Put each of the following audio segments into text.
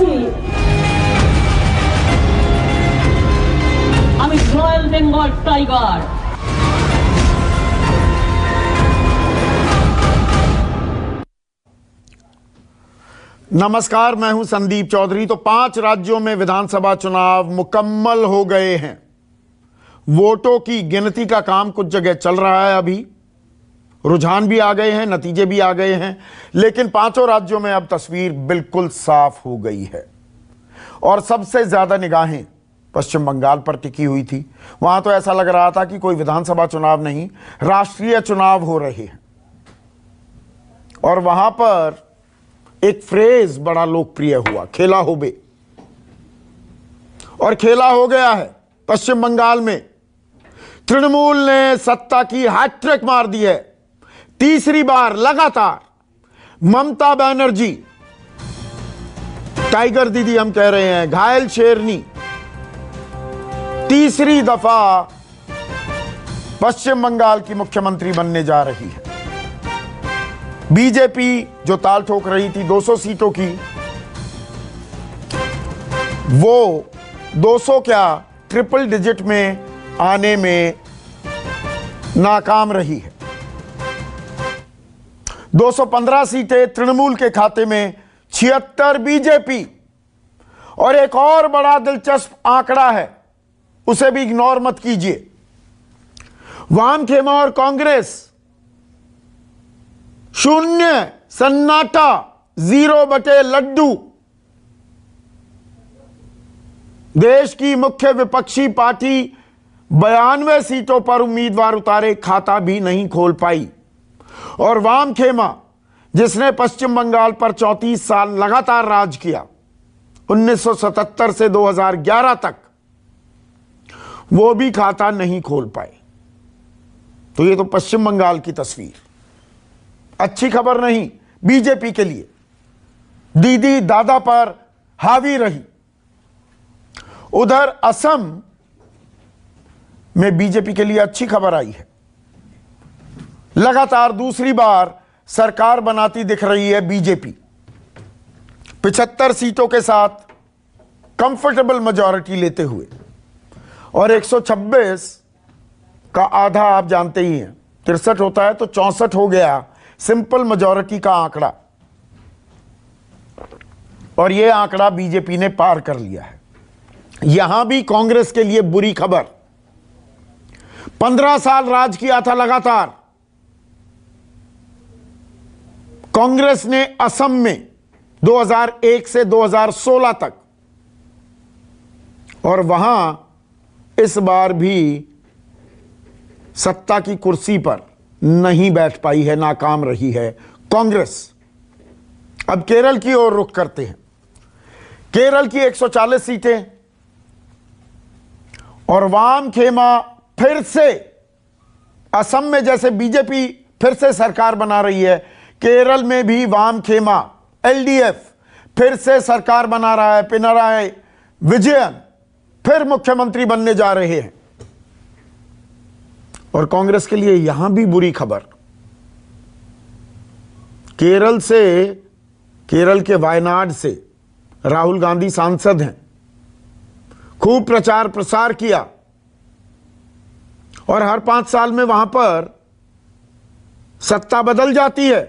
আছি, আমি royal Bengal tiger. नमस्कार, मैं हूं संदीप चौधरी। तो 5 राज्यों में विधानसभा चुनाव मुकम्मल हो गए हैं। वोटों की गिनती का काम कुछ जगह चल रहा है, अभी रुझान भी आ गए हैं, नतीजे भी आ गए हैं, लेकिन 5 राज्यों में अब तस्वीर बिल्कुल साफ हो गई है। और सबसे ज्यादा निगाहें पश्चिम बंगाल पर टिकी हुई थी। वहां तो ऐसा लग रहा था कि कोई विधानसभा चुनाव नहीं, राष्ट्रीय चुनाव हो रहे हैं। और वहां पर एक फ्रेज बड़ा लोकप्रिय हुआ, खेला हो बे। और खेला हो गया है। पश्चिम बंगाल में तृणमूल ने सत्ता की हैट्रिक मार दी है। तीसरी बार लगातार ममता बनर्जी, टाइगर दीदी हम कह रहे हैं, घायल शेरनी, तीसरी दफा पश्चिम बंगाल की मुख्यमंत्री बनने जा रही है। बीजेपी जो ताल ठोक रही थी 200 सीटों की, वो 200 क्या ट्रिपल डिजिट में आने में नाकाम रही है। 215 सीटें तृणमूल के खाते में, 76 बीजेपी। और एक और बड़ा दिलचस्प आंकड़ा है, उसे भी इग्नोर मत कीजिए। वाम खेमा और कांग्रेस 0, सन्नाटा, 0 बटे लड्डू। देश की मुख्य विपक्षी पार्टी 92 सीटों पर उम्मीदवार उतारे, खाता भी नहीं खोल पाई। और वाम खेमा, जिसने पश्चिम बंगाल पर 34 साल लगातार राज किया, 1977 से 2011 तक, वो भी खाता नहीं खोल पाए। तो ये तो पश्चिम बंगाल की तस्वीर। अच्छी खबर नहीं बीजेपी के लिए, दीदी दादा पर हावी रही। उधर असम में बीजेपी के लिए अच्छी खबर आई है। लगातार दूसरी बार सरकार बनाती दिख रही है बीजेपी, 75 सीटों के साथ कंफर्टेबल मेजॉरिटी लेते हुए। और 126 का आधा आप जानते ही हैं, 63 होता है तो 64 हो गया, सिंपल मेजॉरिटी का आंकड़ा। और यह आंकड़ा बीजेपी ने पार कर लिया है। यहां भी कांग्रेस के लिए बुरी खबर। 15 साल राज किया था लगातार कांग्रेस ने असम में, 2001 से 2016 तक। और वहां इस बार भी सत्ता की कुर्सी पर नहीं बैठ पाई है, नाकाम रही है कांग्रेस। अब केरल की ओर रुख करते हैं। केरल की 140 सीटें और वाम खेमा फिर से, असम में जैसे बीजेपी फिर से सरकार बना रही है, केरल में भी वाम खेमा एलडीएफ फिर से सरकार बना रहा है। पिनराई विजयन फिर मुख्यमंत्री बनने जा रहे हैं। और कांग्रेस के लिए यहां भी बुरी खबर। केरल के वायनाड से राहुल गांधी सांसद हैं, खूब प्रचार प्रसार किया। और हर 5 साल में वहां पर सत्ता बदल जाती है,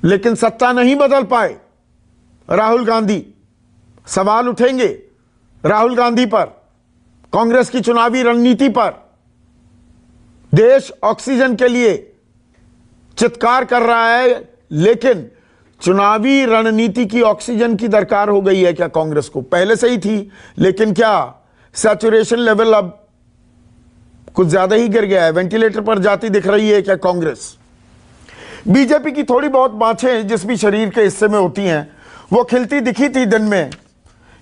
लेकिन सत्ता नहीं बदल पाए राहुल गांधी। सवाल उठेंगे राहुल गांधी पर, कांग्रेस की चुनावी रणनीति पर। देश ऑक्सीजन के लिए चित्कार कर रहा है, लेकिन चुनावी रणनीति की ऑक्सीजन की दरकार हो गई है क्या कांग्रेस को? पहले से ही थी, लेकिन क्या सैचुरेशन लेवल अब कुछ ज्यादा ही गिर गया है? वेंटिलेटर पर जाती दिख रही है क्या कांग्रेस? बीजेपी की थोड़ी बहुत बाँछें जिस भी शरीर के हिस्से में होती हैं, वो खिलती दिखी थी दिन में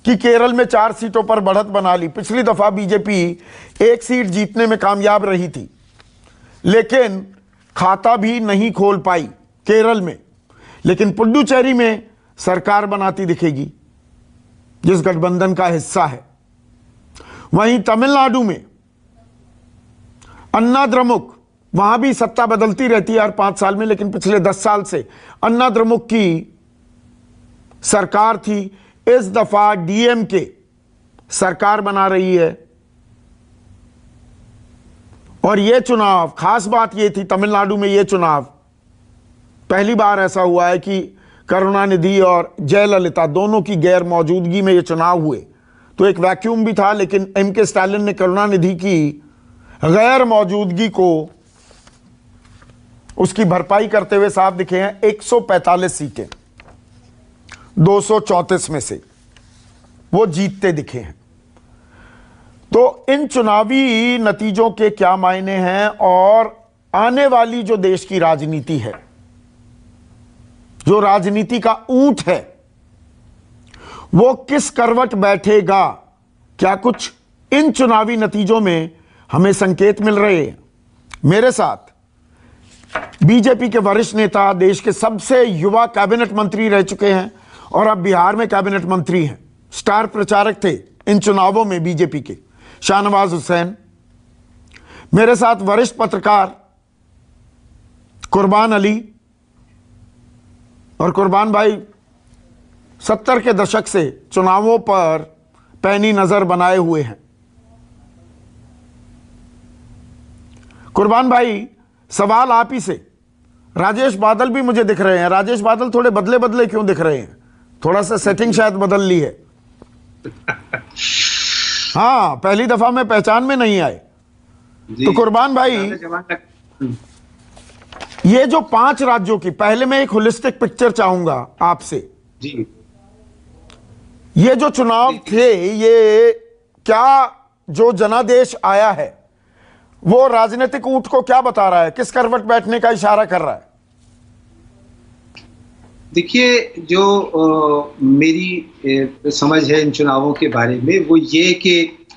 कि केरल में 4 सीटों पर बढ़त बना ली। पिछली दफा बीजेपी 1 सीट जीतने में कामयाब रही थी, लेकिन खाता भी नहीं खोल पाई केरल में। लेकिन पुडुचेरी में सरकार बनाती दिखेगी, जिस गठबंधन का हिस्सा है। वहीं तमिलनाडु में अन्ना द्रमुक, वहां भी सत्ता बदलती रहती है हर 5 साल में, लेकिन पिछले 10 साल से अन्ना द्रमुक की सरकार थी, इस दफा डीएमके सरकार बना रही है। और यह चुनाव, खास बात यह थी तमिलनाडु में यह चुनाव, पहली बार ऐसा हुआ है कि करुणानिधि और जयललिता दोनों की गैर मौजूदगी में ये चुनाव हुए। तो एक वैक्यूम भी था, लेकिन एम.के. स्टालिन ने करुणानिधि की गैर मौजूदगी को उसकी भरपाई करते हुए साफ दिखे हैं। 145 सीटें 234 में से वो जीतते दिखे हैं। तो इन चुनावी नतीजों के क्या मायने हैं और आने वाली जो देश की राजनीति है, जो राजनीति का ऊंट है, वो किस करवट बैठेगा? क्या कुछ इन चुनावी नतीजों में हमें संकेत मिल रहे हैं? मेरे साथ बीजेपी के वरिष्ठ नेता, देश के सबसे युवा कैबिनेट मंत्री रह चुके हैं और अब बिहार में कैबिनेट मंत्री हैं, स्टार प्रचारक थे इन चुनावों में बीजेपी के, शाहनवाज हुसैन। मेरे साथ वरिष्ठ पत्रकार कुर्बान अली, और कुर्बान भाई 70 के दशक से चुनावों पर पैनी नजर बनाए हुए हैं। कुर्बान भाई, सवाल आप ही से। राजेश बादल भी मुझे दिख रहे हैं। राजेश बादल थोड़े बदले बदले क्यों दिख रहे हैं? थोड़ा सा सेटिंग शायद बदल ली है। हाँ, पहली दफा में पहचान में नहीं आए। तो कुर्बान भाई, ये जो 5 राज्यों की, पहले मैं एक होलिस्टिक पिक्चर चाहूंगा आपसे जी। ये जो चुनाव थे, ये क्या जो जनादेश आया है वो राजनीतिक ऊंट को क्या बता रहा है? किस करवट बैठने का इशारा कर रहा है? देखिए, जो मेरी समझ है इन चुनावों के बारे में, वो ये कि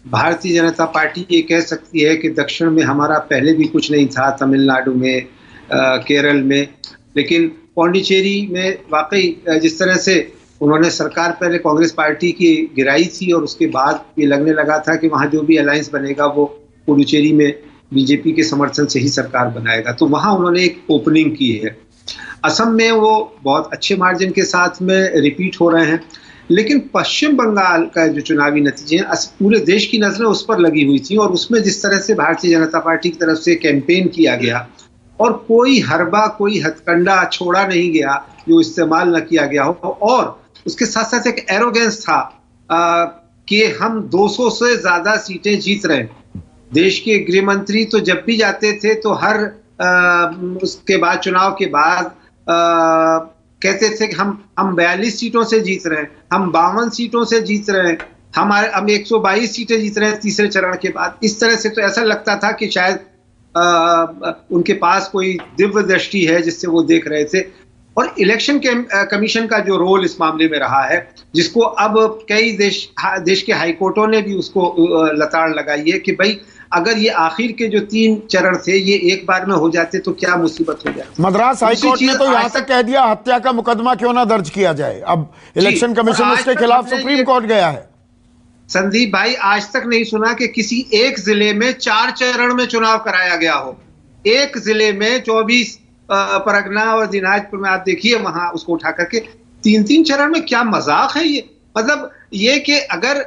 भारतीय जनता पार्टी ये कह सकती है कि दक्षिण में हमारा पहले भी कुछ नहीं था, तमिलनाडु में, केरल में, लेकिन पौंडीचेरी में वाकई जिस तरह से उन्होंने सरकार पहले कांग्रेस पार्टी की गिराई थी और उसके बाद ये लगने लगा था कि वहाँ जो भी अलायंस बनेगा वो पुडुचेरी में बीजेपी के समर्थन से ही सरकार बनाएगा, तो वहाँ उन्होंने एक ओपनिंग की है। असम में वो बहुत अच्छे मार्जिन के साथ में रिपीट हो रहे हैं, लेकिन पश्चिम बंगाल का जो चुनावी नतीजे हैं, पूरे देश की नजरें उस पर लगी हुई थी और उसमें जिस तरह से भारतीय जनता पार्टी की तरफ से कैंपेन किया गया और कोई हरबा, कोई हथकंडा छोड़ा नहीं गया जो इस्तेमाल न किया गया हो, और उसके साथ साथ एक एरोगेंस था कि हम 200 से ज्यादा सीटें जीत रहे हैं। देश के गृह मंत्री तो जब भी जाते थे तो हर उसके बाद, चुनाव के बाद कहते थे कि हम 42 सीटों से जीत रहे हैं, हम 52 सीटों से जीत रहे हैं, हम 122 सीटें जीत रहे हैं तीसरे चरण के बाद। इस तरह से तो ऐसा लगता था कि शायद उनके पास कोई दिव्य दृष्टि है जिससे वो देख रहे थे। और इलेक्शन कमीशन का जो रोल इस मामले में रहा है, जिसको अब कई देश के हाईकोर्टों ने भी उसको लताड़ लगाई है कि भाई अगर ये आखिर के जो 3 चरण थे ये एक बार में हो जाते तो क्या मुसीबत हो जाए। मद्रास हाईकोर्ट ने तो यहां तक कह दिया हत्या का मुकदमा क्यों ना दर्ज किया जाए। अब इलेक्शन कमीशन उसके खिलाफ सुप्रीम कोर्ट गया है। संदीप भाई, आज तक नहीं सुना कि किसी एक जिले में 4 चरण में चुनाव कराया गया हो। एक जिले में 24 परगना और दिनाजपुर में आप देखिए, वहां उसको उठा करके 3-3 चरण में, क्या मजाक है ये। मतलब ये कि अगर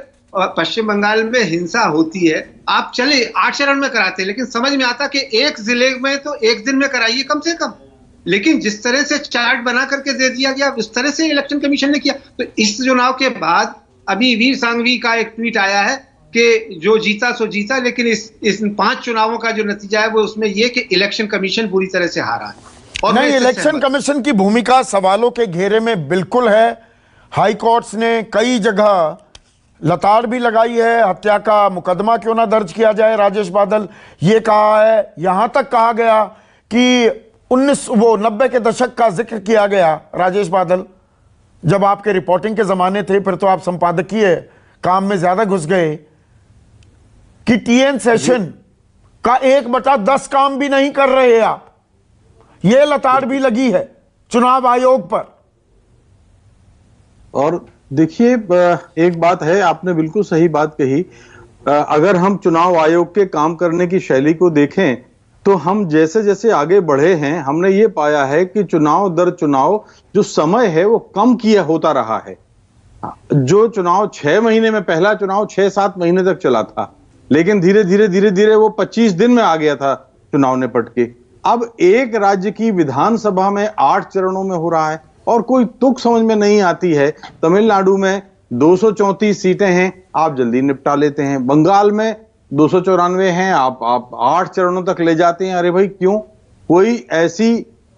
पश्चिम बंगाल में हिंसा होती है, आप चले 8 चरण में कराते, लेकिन समझ में आता कि एक जिले में तो एक दिन में कराइए कम से कम। लेकिन जिस तरह से चार्ट बना करके दे दिया गया, उस तरह से इलेक्शन कमीशन ने किया। तो इस चुनाव के बाद अभी वीर सांघवी का एक ट्वीट आया है कि जो जीता सो जीता, लेकिन इस 5 चुनावों का जो नतीजा है वो उसमें यह कि इलेक्शन कमीशन पूरी तरह से हारा है। और नहीं, इलेक्शन कमीशन की भूमिका सवालों के घेरे में बिल्कुल है। हाई कोर्ट्स ने कई जगह लताड़ भी लगाई है, हत्या का मुकदमा क्यों ना दर्ज किया जाए। राजेश बादल ये कहा है, यहां तक कहा गया कि 90 के दशक का जिक्र किया गया। राजेश बादल, जब आपके रिपोर्टिंग के जमाने थे, फिर तो आप संपादकीय काम में ज्यादा घुस गए, कि टीएन सेशन का 1/10 काम भी नहीं कर रहे आप। ये लताड़ भी लगी है चुनाव आयोग पर। और देखिए, एक बात है, आपने बिल्कुल सही बात कही। अगर हम चुनाव आयोग के काम करने की शैली को देखें तो हम जैसे जैसे आगे बढ़े हैं हमने ये पाया है कि चुनाव दर चुनाव जो समय है वो कम किया होता रहा है। जो चुनाव 6 महीने में, पहला चुनाव 6-7 महीने तक चला था, लेकिन धीरे धीरे वो 25 दिन में आ गया था चुनाव निपट के। अब एक राज्य की विधानसभा में 8 चरणों में हो रहा है और कोई तुक समझ में नहीं आती है। तमिलनाडु में 234 सीटें हैं, आप जल्दी निपटा लेते हैं। बंगाल में 294 हैं, आप 8 चरणों तक ले जाते हैं। अरे भाई क्यों? कोई ऐसी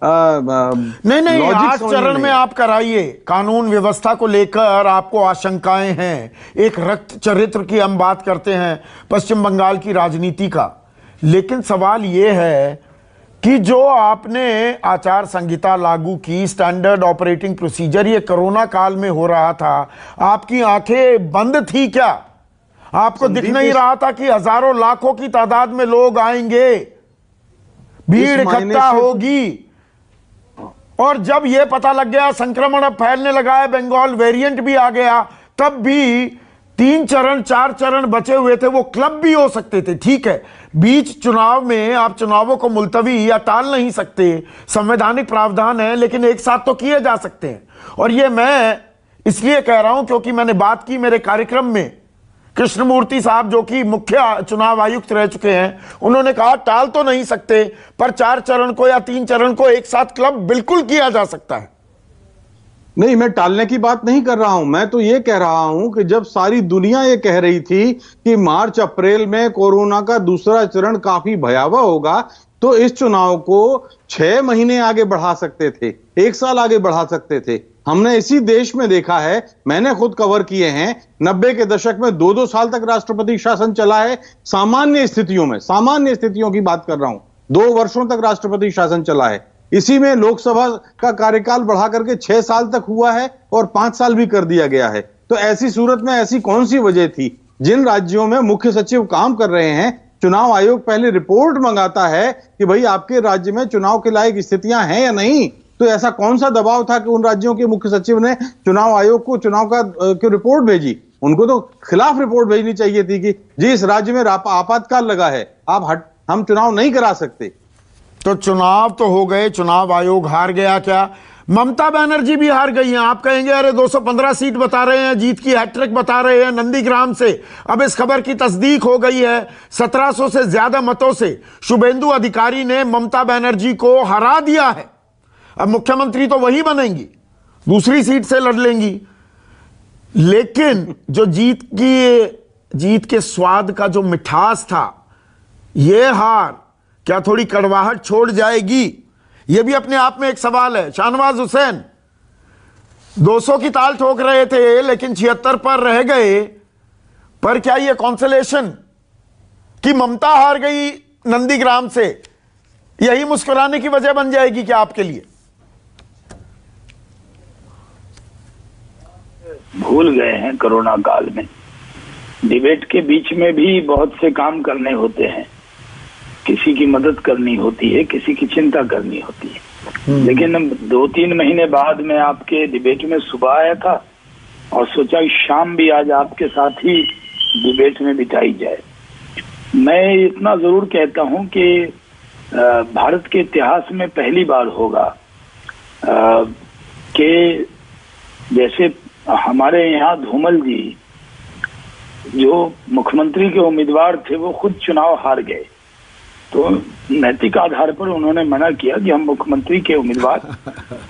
नहीं 8 चरण में आप कराइए। कानून व्यवस्था को लेकर आपको आशंकाएं हैं। एक रक्त चरित्र की हम बात करते हैं पश्चिम बंगाल की राजनीति का, लेकिन सवाल यह है कि जो आपने आचार संहिता लागू की, स्टैंडर्ड ऑपरेटिंग प्रोसीजर, ये कोरोना काल में हो रहा था, आपकी आंखें बंद थी क्या? आपको दिख नहीं रहा था कि हजारों लाखों की तादाद में लोग आएंगे, भीड़ इकट्ठा होगी? और जब यह पता लग गया संक्रमण अब फैलने लगा है, बंगाल वेरिएंट भी आ गया, तब भी 3 चरण 4 चरण बचे हुए थे, वो क्लब भी हो सकते थे। ठीक है, बीच चुनाव में आप चुनावों को मुलतवी या टाल नहीं सकते, संवैधानिक प्रावधान है, लेकिन एक साथ तो किए जा सकते हैं। और ये मैं इसलिए कह रहा हूं क्योंकि मैंने बात की मेरे कार्यक्रम में, कृष्णमूर्ति साहब जो कि मुख्य चुनाव आयुक्त रह चुके हैं, उन्होंने कहा टाल तो नहीं सकते, पर 4 चरण को या 3 चरण को एक साथ क्लब बिल्कुल किया जा सकता है। नहीं, मैं टालने की बात नहीं कर रहा हूं। मैं तो ये कह रहा हूं कि जब सारी दुनिया ये कह रही थी कि मार्च अप्रैल में कोरोना का दूसरा चरण काफी भयावह होगा, तो इस चुनाव को 6 महीने आगे बढ़ा सकते थे, 1 साल आगे बढ़ा सकते थे। हमने इसी देश में देखा है, मैंने खुद कवर किए हैं, 90 के दशक में 2-2 साल तक राष्ट्रपति शासन चला है। सामान्य स्थितियों में, सामान्य स्थितियों की बात कर रहा हूं, 2 वर्षों तक राष्ट्रपति शासन चला है। इसी में लोकसभा का कार्यकाल बढ़ा करके 6 साल तक हुआ है और 5 साल भी कर दिया गया है। तो ऐसी सूरत में ऐसी कौन सी वजह थी? जिन राज्यों में मुख्य सचिव काम कर रहे हैं, चुनाव आयोग पहले रिपोर्ट मंगाता है कि भाई आपके राज्य में चुनाव के लायक स्थितियां हैं या नहीं। तो ऐसा कौन सा दबाव था कि उन राज्यों के मुख्य सचिव ने चुनाव आयोग को चुनाव की रिपोर्ट भेजी? उनको तो खिलाफ रिपोर्ट भेजनी चाहिए थी कि जी इस राज्य में आपातकाल लगा है, हम चुनाव नहीं करा सकते। तो चुनाव तो हो गए, चुनाव आयोग हार गया क्या? ममता बनर्जी भी हार गई हैं। आप कहेंगे अरे 215 सीट बता रहे हैं, जीत की हैट्रिक बता रहे हैं नंदीग्राम से। अब इस खबर की तस्दीक हो गई है, 1700 से ज्यादा मतों से शुभेंदु अधिकारी ने ममता बनर्जी को हरा दिया है। अब मुख्यमंत्री तो वही बनेंगी, दूसरी सीट से लड़ लेंगी, लेकिन जो जीत के स्वाद का जो मिठास था, यह हार क्या थोड़ी कड़वाहट छोड़ जाएगी? यह भी अपने आप में एक सवाल है। शाहनवाज हुसैन 200 की ताल ठोक रहे थे, लेकिन 76 पर रह गए। पर क्या यह कॉन्सोलेशन कि ममता हार गई नंदीग्राम से, यही मुस्कुराने की वजह बन जाएगी क्या आपके लिए? भूल गए हैं कोरोना काल में डिबेट के बीच में भी बहुत से काम करने होते हैं, किसी की मदद करनी होती है, किसी की चिंता करनी होती है। लेकिन 2-3 महीने बाद मैं आपके डिबेट में सुबह आया था और सोचा कि शाम भी आज आपके साथ ही डिबेट में बिताई जाए। मैं इतना जरूर कहता हूं कि भारत के इतिहास में पहली बार होगा कि जैसे हमारे यहाँ धूमल जी जो मुख्यमंत्री के उम्मीदवार थे, वो खुद चुनाव हार गए, तो नैतिक आधार पर उन्होंने मना किया कि हम मुख्यमंत्री के उम्मीदवार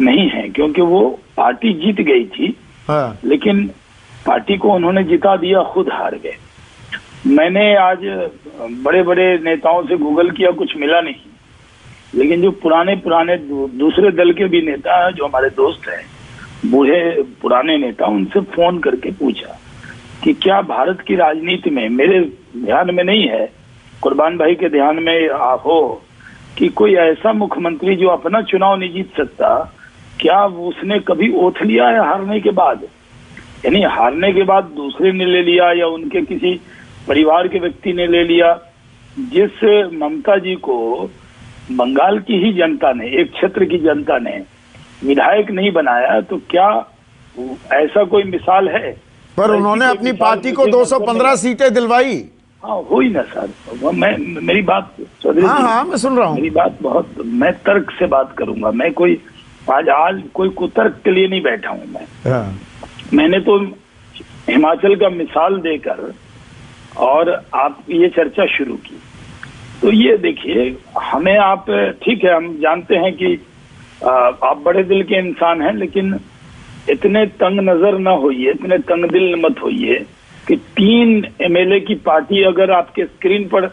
नहीं हैं, क्योंकि वो पार्टी जीत गई थी। लेकिन पार्टी को उन्होंने जिता दिया, खुद हार गए। मैंने आज बड़े बड़े नेताओं से गूगल किया, कुछ मिला नहीं, लेकिन जो पुराने दूसरे दल के भी नेता हैं, जो हमारे दोस्त हैं, बूढ़े पुराने नेता, उनसे फोन करके पूछा कि क्या भारत की राजनीति में, मेरे ध्यान में नहीं है, कुर्बान भाई के ध्यान में हो, कि कोई ऐसा मुख्यमंत्री जो अपना चुनाव नहीं जीत सकता, क्या उसने कभी ओथ लिया है हारने के बाद? यानी हारने के बाद दूसरे ने ले लिया या उनके किसी परिवार के व्यक्ति ने ले लिया। जिस ममता जी को बंगाल की ही जनता ने, एक क्षेत्र की जनता ने विधायक नहीं बनाया, तो क्या ऐसा कोई मिसाल है? पर उन्होंने अपनी पार्टी को 215 सीटें दिलवाई। हाँ हो ही ना सर, मेरी बात चौधरी हाँ जी, हाँ मैं सुन रहा हूँ। मेरी बात बहुत, मैं तर्क से बात करूंगा, मैं कोई आज कोई कुतर्क के लिए नहीं बैठा हूं मैं। हाँ। मैंने तो हिमाचल का मिसाल देकर और आप ये चर्चा शुरू की। तो ये देखिए, हमें आप, ठीक है हम जानते हैं कि आप बड़े दिल के इंसान हैं, लेकिन इतने तंग नजर ना होइए, इतने तंग दिल मत होइए कि 3 MLA की पार्टी अगर आपके स्क्रीन पर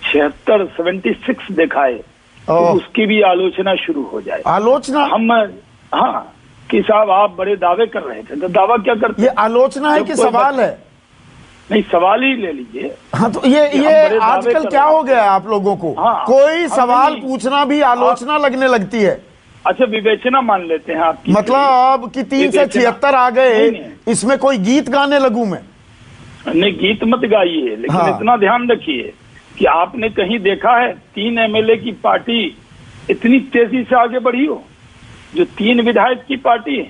76 दिखाए तो उसकी भी आलोचना शुरू हो जाए। आलोचना? हम, हाँ, कि साहब आप बड़े दावे कर रहे थे, तो दावा क्या करते? ये आलोचना है कि सवाल है? नहीं, सवाल ही ले लीजिए। हाँ, तो ये आजकल क्या हो गया है आप लोगों को? हाँ, कोई सवाल पूछना भी आलोचना लगने लगती है। अच्छा, विवेचना मान लेते हैं आपकी, मतलब कि 3 से 76 आ गए, इसमें कोई गीत गाने लगूं मैं? नहीं, गीत मत गाइए, लेकिन हाँ। इतना ध्यान रखिए कि आपने कहीं देखा है 3 MLA की पार्टी इतनी तेजी से आगे बढ़ी हो? जो 3 विधायक की पार्टी है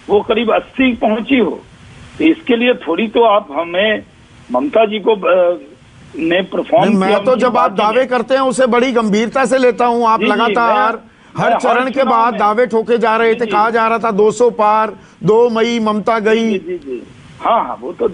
वो करीब 80 पहुंची हो। तो इसके लिए थोड़ी तो आप हमें, ममता जी को ने परफॉर्म, मैं तो जब आप दावे करते हैं उसे बड़ी गंभीरता से लेता हूं। आप लगातार हर चरण के बाद दावे ठोके जा रहे थे। कहा जा रहा था 200 पार, 2 मई ममता गई। जी, हाँ, वो तो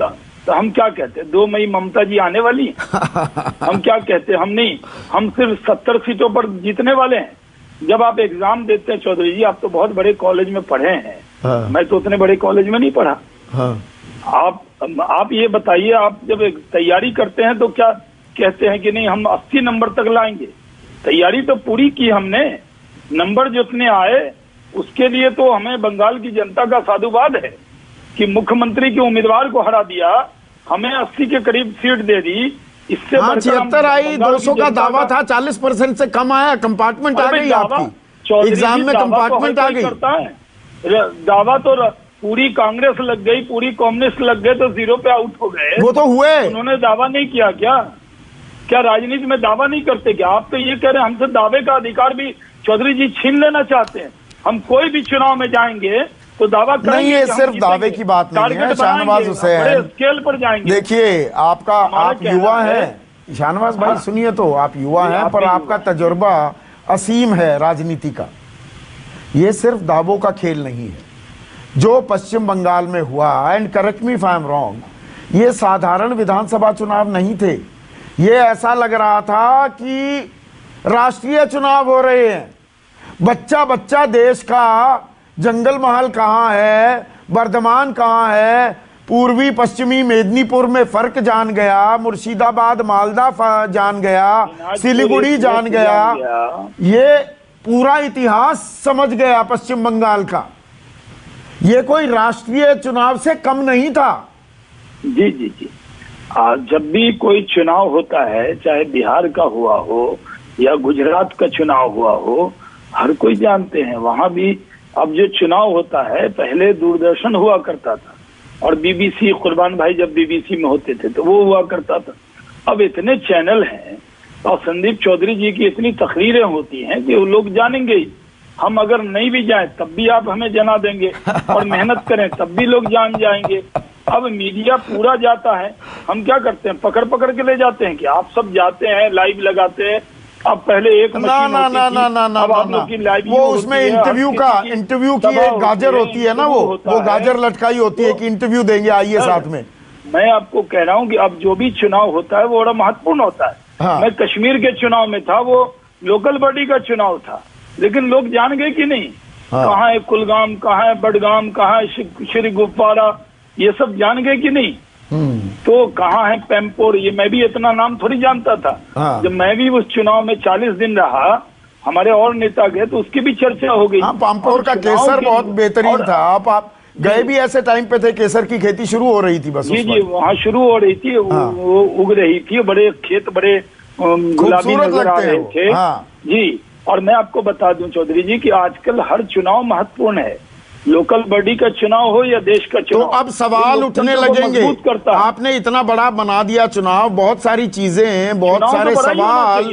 हम क्या कहते हैं, 2 मई ममता जी आने वाली हम क्या कहते हैं? हम नहीं, हम सिर्फ 70 सीटों पर जीतने वाले हैं। जब आप एग्जाम देते हैं चौधरी जी, आप तो बहुत बड़े कॉलेज में पढ़े हैं। हाँ। मैं तो उतने बड़े कॉलेज में नहीं पढ़ा। हाँ। आप ये बताइए, आप जब तैयारी करते हैं तो क्या कहते हैं कि नहीं हम 80 नंबर तक लाएंगे? तैयारी तो पूरी की हमने, नंबर जितने आए उसके लिए तो हमें बंगाल की जनता का साधुवाद है कि मुख्यमंत्री के उम्मीदवार को हरा दिया, हमें 80 के करीब सीट दे दी। इससे 76 आई, 200 का दावा था, 40% से कम आया। कंपार्टमेंट आ गई आपकी, एग्जाम में कंपार्टमेंट आ गई। दावा तो पूरी कांग्रेस लग गई, पूरी कम्युनिस्ट लग गए, तो 0 पे आउट हो गए। वो तो हुए। उन्होंने दावा नहीं किया क्या राजनीति में दावा नहीं करते क्या? आप तो ये कह रहे हैं हमसे दावे का अधिकार भी चौधरी जी छीन लेना चाहते हैं। हम कोई भी चुनाव में जाएंगे तो दावा करेंगे। नहीं, ये सिर्फ दावे की बात नहीं है शाहनवाज हुसैन, स्केल पर जाएंगे। देखिए, आप युवा हैं शाहनवाज भाई, सुनिए तो, आप युवा हैं पर आपका तजुर्बा असीम है राजनीति का। ये सिर्फ दावों का खेल नहीं है। जो पश्चिम बंगाल में हुआ, and correct me if I am wrong, ये साधारण विधानसभा चुनाव नहीं थे। ये ऐसा लग रहा था कि राष्ट्रीय चुनाव हो रहे हैं। बच्चा बच्चा देश का जंगल महल कहाँ है, बर्धमान कहाँ है, पूर्वी पश्चिमी मेदिनीपुर में फर्क जान गया, मुर्शिदाबाद मालदा जान गया, सिलीगुड़ी जान गया। ये पूरा इतिहास समझ गया पश्चिम बंगाल का। ये कोई राष्ट्रीय चुनाव से कम नहीं था। जी जी जी, जब भी कोई चुनाव होता है, चाहे बिहार का हुआ हो या गुजरात का चुनाव हुआ हो, हर कोई जानते हैं वहां भी अब जो चुनाव होता है, पहले दूरदर्शन हुआ करता था और बीबीसी, कुर्बान भाई जब बीबीसी में होते थे तो वो हुआ करता था। अब इतने चैनल हैं और संदीप चौधरी जी की इतनी तकरीरें होती हैं कि वो लोग जानेंगे ही। हम अगर नहीं भी जाएं तब भी आप हमें जना देंगे, और मेहनत करें तब भी लोग जान जाएंगे। अब मीडिया पूरा जाता है, हम क्या करते हैं, पकड़ पकड़ के ले जाते हैं कि आप सब जाते हैं, लाइव लगाते हैं। अब पहले एक ना वो उसमें इंटरव्यू की एक गाजर होती है ना, वो गाजर लटकाई होती है कि इंटरव्यू देंगे, आइए साथ में। मैं आपको कह रहा हूँ कि अब जो भी चुनाव होता है वो बड़ा महत्वपूर्ण होता है। हाँ। मैं कश्मीर के चुनाव में था, वो लोकल बॉडी का चुनाव था, लेकिन लोग जान गए कि नहीं। हाँ। कहाँ है कुलगाम, कहाँ है बडगाम, कहाँ है श्री गुप्पारा, ये सब जान गए कि नहीं। तो कहाँ है पेम्पोर, ये मैं भी इतना नाम थोड़ी जानता था। हाँ। जब मैं भी उस चुनाव में 40 दिन रहा, हमारे और नेता गए तो उसकी भी चर्चा हो गई। हाँ, पेम्पोर का केसर बहुत बेहतरीन था। आप गए भी ऐसे टाइम पे थे, केसर की खेती शुरू हो रही थी बस। जी जी, वहाँ शुरू हो रही थी। हाँ। वो उग रही थी, बड़े खेत बड़े गुलाबी नजर आ रहे थे। हाँ। जी, और मैं आपको बता दूं चौधरी जी कि आजकल हर चुनाव महत्वपूर्ण है, लोकल बॉडी का चुनाव हो या देश का चुनाव। तो अब सवाल उठने लगेंगे। आपने इतना बड़ा बना दिया चुनाव, बहुत सारी चीजें हैं, बहुत सारे सवाल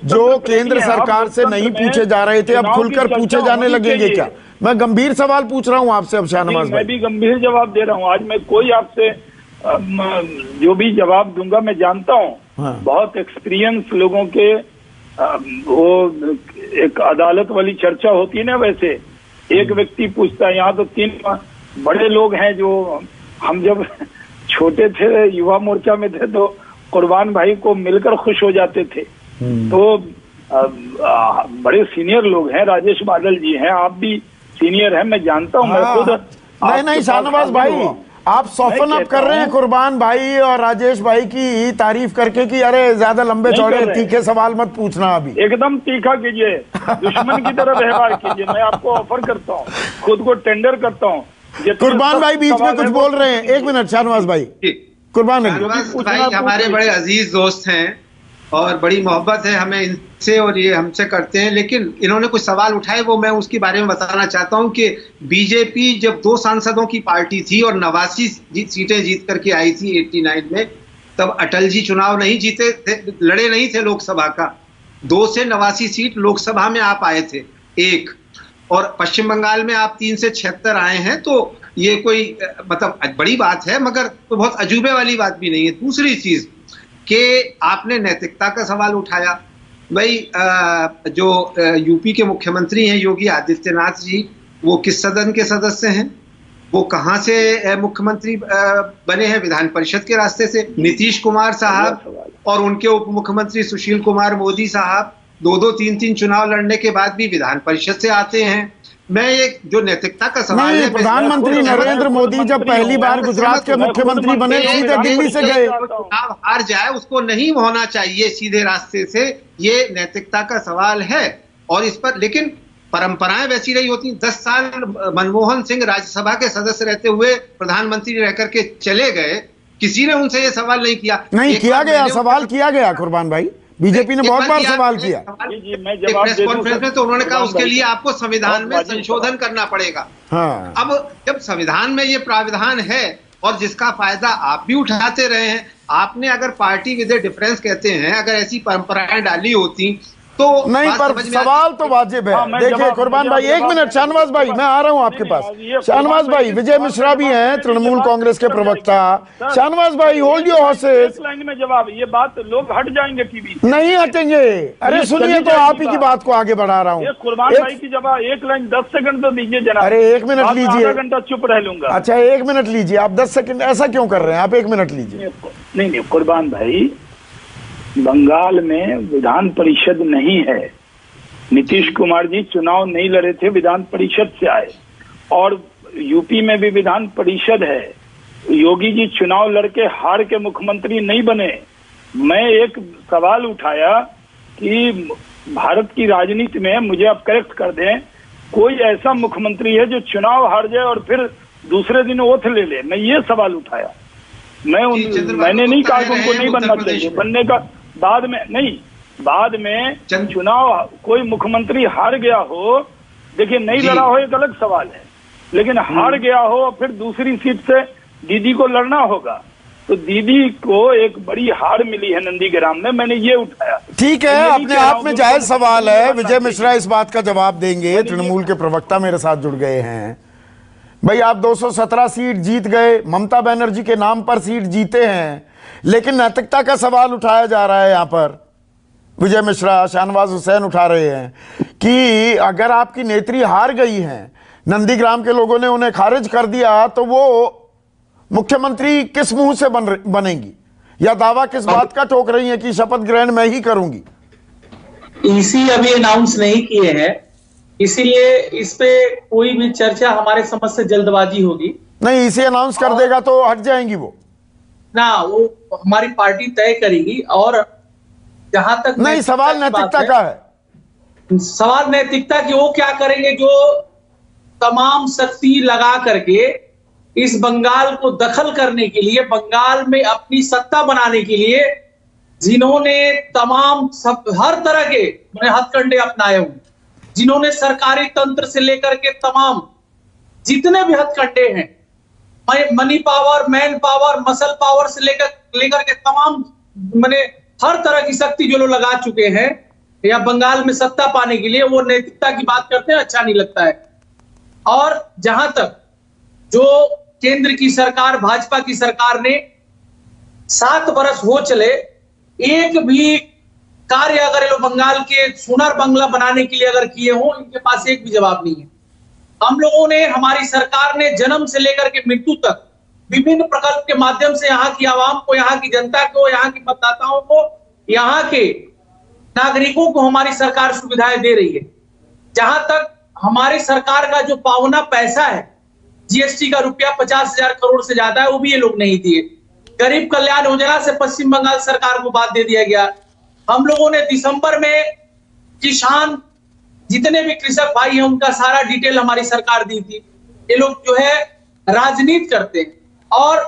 जो केंद्र सरकार से नहीं पूछे जा रहे थे, अब खुलकर पूछे जाने लगेंगे क्या? मैं गंभीर सवाल पूछ रहा हूं आपसे अब शाहनवाज भाई। मैं भी गंभीर जवाब दे रहा हूं। आज मैं कोई आपसे जो भी जवाब दूंगा, मैं जानता हूं हाँ। बहुत एक्सपीरियंस लोगों के वो एक अदालत वाली चर्चा होती है ना, वैसे एक व्यक्ति पूछता है। यहाँ तो 3 बड़े लोग हैं जो हम जब छोटे थे युवा मोर्चा में थे तो कुर्बान भाई को मिलकर खुश हो जाते थे। तो बड़े सीनियर लोग हैं, राजेश बादल जी हैं, आप भी सीनियर हैं, मैं जानता हूं। मैं खुद नहीं शाहनवाज भाई, आप सॉफन अप कर रहे हैं कुर्बान भाई और राजेश भाई की तारीफ करके कि अरे ज्यादा लंबे चौड़े तीखे सवाल मत पूछना। अभी एकदम तीखा कीजिए, दुश्मन की तरह व्यवहार कीजिए। मैं आपको ऑफर करता हूँ, खुद को टेंडर करता हूँ। कुर्बान भाई बीच में कुछ बोल रहे हैं, 1 मिनट शाहनवाज भाई। कुर्बान भाई हमारे बड़े अजीज दोस्त हैं और बड़ी मोहब्बत है हमें इनसे और ये हमसे करते हैं, लेकिन इन्होंने कुछ सवाल उठाए वो मैं उसके बारे में बताना चाहता हूं कि बीजेपी जब 2 सांसदों की पार्टी थी और 89 सीटें जीत करके आई थी 89 में, तब अटल जी चुनाव नहीं जीते थे, लड़े नहीं थे लोकसभा का। 2 से 89 सीट लोकसभा में आप आए थे, 1, और पश्चिम बंगाल में आप 3 से 76 आए हैं। तो ये कोई मतलब बड़ी बात है, मगर तो बहुत अजूबे वाली बात भी नहीं है। दूसरी चीज कि आपने नैतिकता का सवाल उठाया। भाई जो यूपी के मुख्यमंत्री हैं योगी आदित्यनाथ जी, वो किस सदन के सदस्य हैं? वो कहां से मुख्यमंत्री बने हैं? विधान परिषद के रास्ते से। नीतीश कुमार साहब और उनके उप मुख्यमंत्री सुशील कुमार मोदी साहब 2-2, 3-3 चुनाव लड़ने के बाद भी विधान परिषद से आते हैं। मैं एक जो नैतिकता का सवाल है, प्रधानमंत्री नरेंद्र मोदी जब पहली बार गुजरात के मुख्यमंत्री बने सीधे दिल्ली से गए। चुनाव हार जाए उसको नहीं होना चाहिए सीधे रास्ते से, ये नैतिकता का सवाल है। और इस पर लेकिन परंपराएं वैसी रही होती। 10 साल मनमोहन सिंह राज्यसभा के सदस्य रहते हुए प्रधानमंत्री रह करके चले गए, किसी ने उनसे ये सवाल नहीं किया। नहीं किया गया, सवाल किया गया कुर्बान भाई, बीजेपी ने बहुत बार सवाल किया। प्रेस कॉन्फ्रेंस में तो उन्होंने कहा उसके लिए आपको संविधान में संशोधन करना पड़ेगा। हाँ। अब जब संविधान में ये प्राविधान है और जिसका फायदा आप भी उठाते रहे हैं, आपने अगर पार्टी विद डिफरेंस कहते हैं, अगर ऐसी परंपराएं डाली होती तो नहीं, पर सवाल तो वाजिब है। देखिए कुर्बान भाई, 1 मिनट शाहनवाज भाई, मैं आ रहा हूं आपके पास। शाहनवाज भाई, विजय मिश्रा भी हैं तृणमूल कांग्रेस के प्रवक्ता। शाहनवाज भाई होल्ड योर हॉर्सेस। लाइन में जवाब, ये बात लोग हट जाएंगे टीवी, नहीं हटेंगे। अरे सुनिए तो आप ही की बात को आगे बढ़ा रहा हूँ। कुर्बान भाई की जवाब 1 लाइन 10 सेकंड तो दीजिए जनाब। अरे 1 मिनट लीजिए, आधा घंटा चुप रह लूंगा। अच्छा 1 मिनट लीजिए, आप 10 सेकंड ऐसा क्यों कर रहे हैं? आप 1 मिनट लीजिए। नहीं कुर्बान भाई, बंगाल में विधान परिषद नहीं है। नीतीश कुमार जी चुनाव नहीं लड़े थे, विधान परिषद से आए, और यूपी में भी विधान परिषद है। योगी जी चुनाव लड़के हार के मुख्यमंत्री नहीं बने। मैं एक सवाल उठाया कि भारत की राजनीति में, मुझे आप करेक्ट कर दें, कोई ऐसा मुख्यमंत्री है जो चुनाव हार जाए और फिर दूसरे दिन ओथ ले ले? मैं ये सवाल उठाया। मैंने नहीं कहा कि उनको नहीं बनना चाहिए, बनने का बाद में नहीं, बाद में चुनाव कोई मुख्यमंत्री हार गया हो, देखिए नहीं लड़ा हो एक अलग सवाल है, लेकिन हार गया हो फिर दूसरी सीट से दीदी को लड़ना होगा, तो दीदी को एक बड़ी हार मिली है नंदीग्राम में, मैंने ये उठाया। ठीक है, अपने आप में जायज सवाल है। विजय मिश्रा इस बात का जवाब देंगे, तृणमूल के प्रवक्ता मेरे साथ जुड़ गए हैं। भाई आप 217 सीट जीत गए, ममता बनर्जी के नाम पर सीट जीते हैं, लेकिन नैतिकता का सवाल उठाया जा रहा है। यहां पर विजय मिश्रा, शाहनवाज हुसैन उठा रहे हैं कि अगर आपकी नेत्री हार गई हैं, नंदीग्राम के लोगों ने उन्हें खारिज कर दिया, तो वो मुख्यमंत्री किस मुंह से बनेंगी, या दावा किस बात का ठोक रही है कि शपथ ग्रहण मैं ही करूंगी? ईसी अभी अनाउंस नहीं किए हैं, इसीलिए इस पे कोई भी चर्चा हमारे समझ से जल्दबाजी होगी। नहीं, इसे अनाउंस कर देगा तो हट जाएंगी वो ना, वो हमारी पार्टी तय करेगी। और जहां तक नहीं, सवाल नैतिकता का है। सवाल नैतिकता की, वो क्या करेंगे जो तमाम शक्ति लगा करके इस बंगाल को दखल करने के लिए, बंगाल में अपनी सत्ता बनाने के लिए जिन्होंने तमाम हर तरह के हथकंडे अपनाए हुए, जिन्होंने सरकारी तंत्र से लेकर के तमाम जितने भी हथकंडे हैं, money power, man power, muscle power से लेकर के तमाम हर तरह की शक्ति जो लोग लगा चुके हैं या बंगाल में सत्ता पाने के लिए, वो नैतिकता की बात करते हैं, अच्छा नहीं लगता है। और जहां तक जो केंद्र की सरकार, भाजपा की सरकार ने 7 वर्ष हो चले एक भी कार्य अगर ये लोग बंगाल के सोनार बंगला बनाने के लिए अगर किए हो, इनके पास एक भी जवाब नहीं है। हम लोगों ने, हमारी सरकार ने जन्म से लेकर के मृत्यु तक विभिन्न प्रकल्प के माध्यम से यहाँ की आवाम को, यहाँ की जनता को, यहाँ की मतदाताओं को, यहाँ के नागरिकों को हमारी सरकार सुविधाएं दे रही है। जहां तक हमारी सरकार का जो पावना पैसा है, जीएसटी का रुपया 50,000 करोड़ से ज्यादा है, वो भी ये लोग नहीं दिए। गरीब कल्याण योजना से पश्चिम बंगाल सरकार को बात दे दिया गया। हम लोगों ने दिसंबर में किसान, जितने भी कृषक भाई हैं, उनका सारा डिटेल हमारी सरकार दी थी। ये लोग जो है राजनीति करते हैं और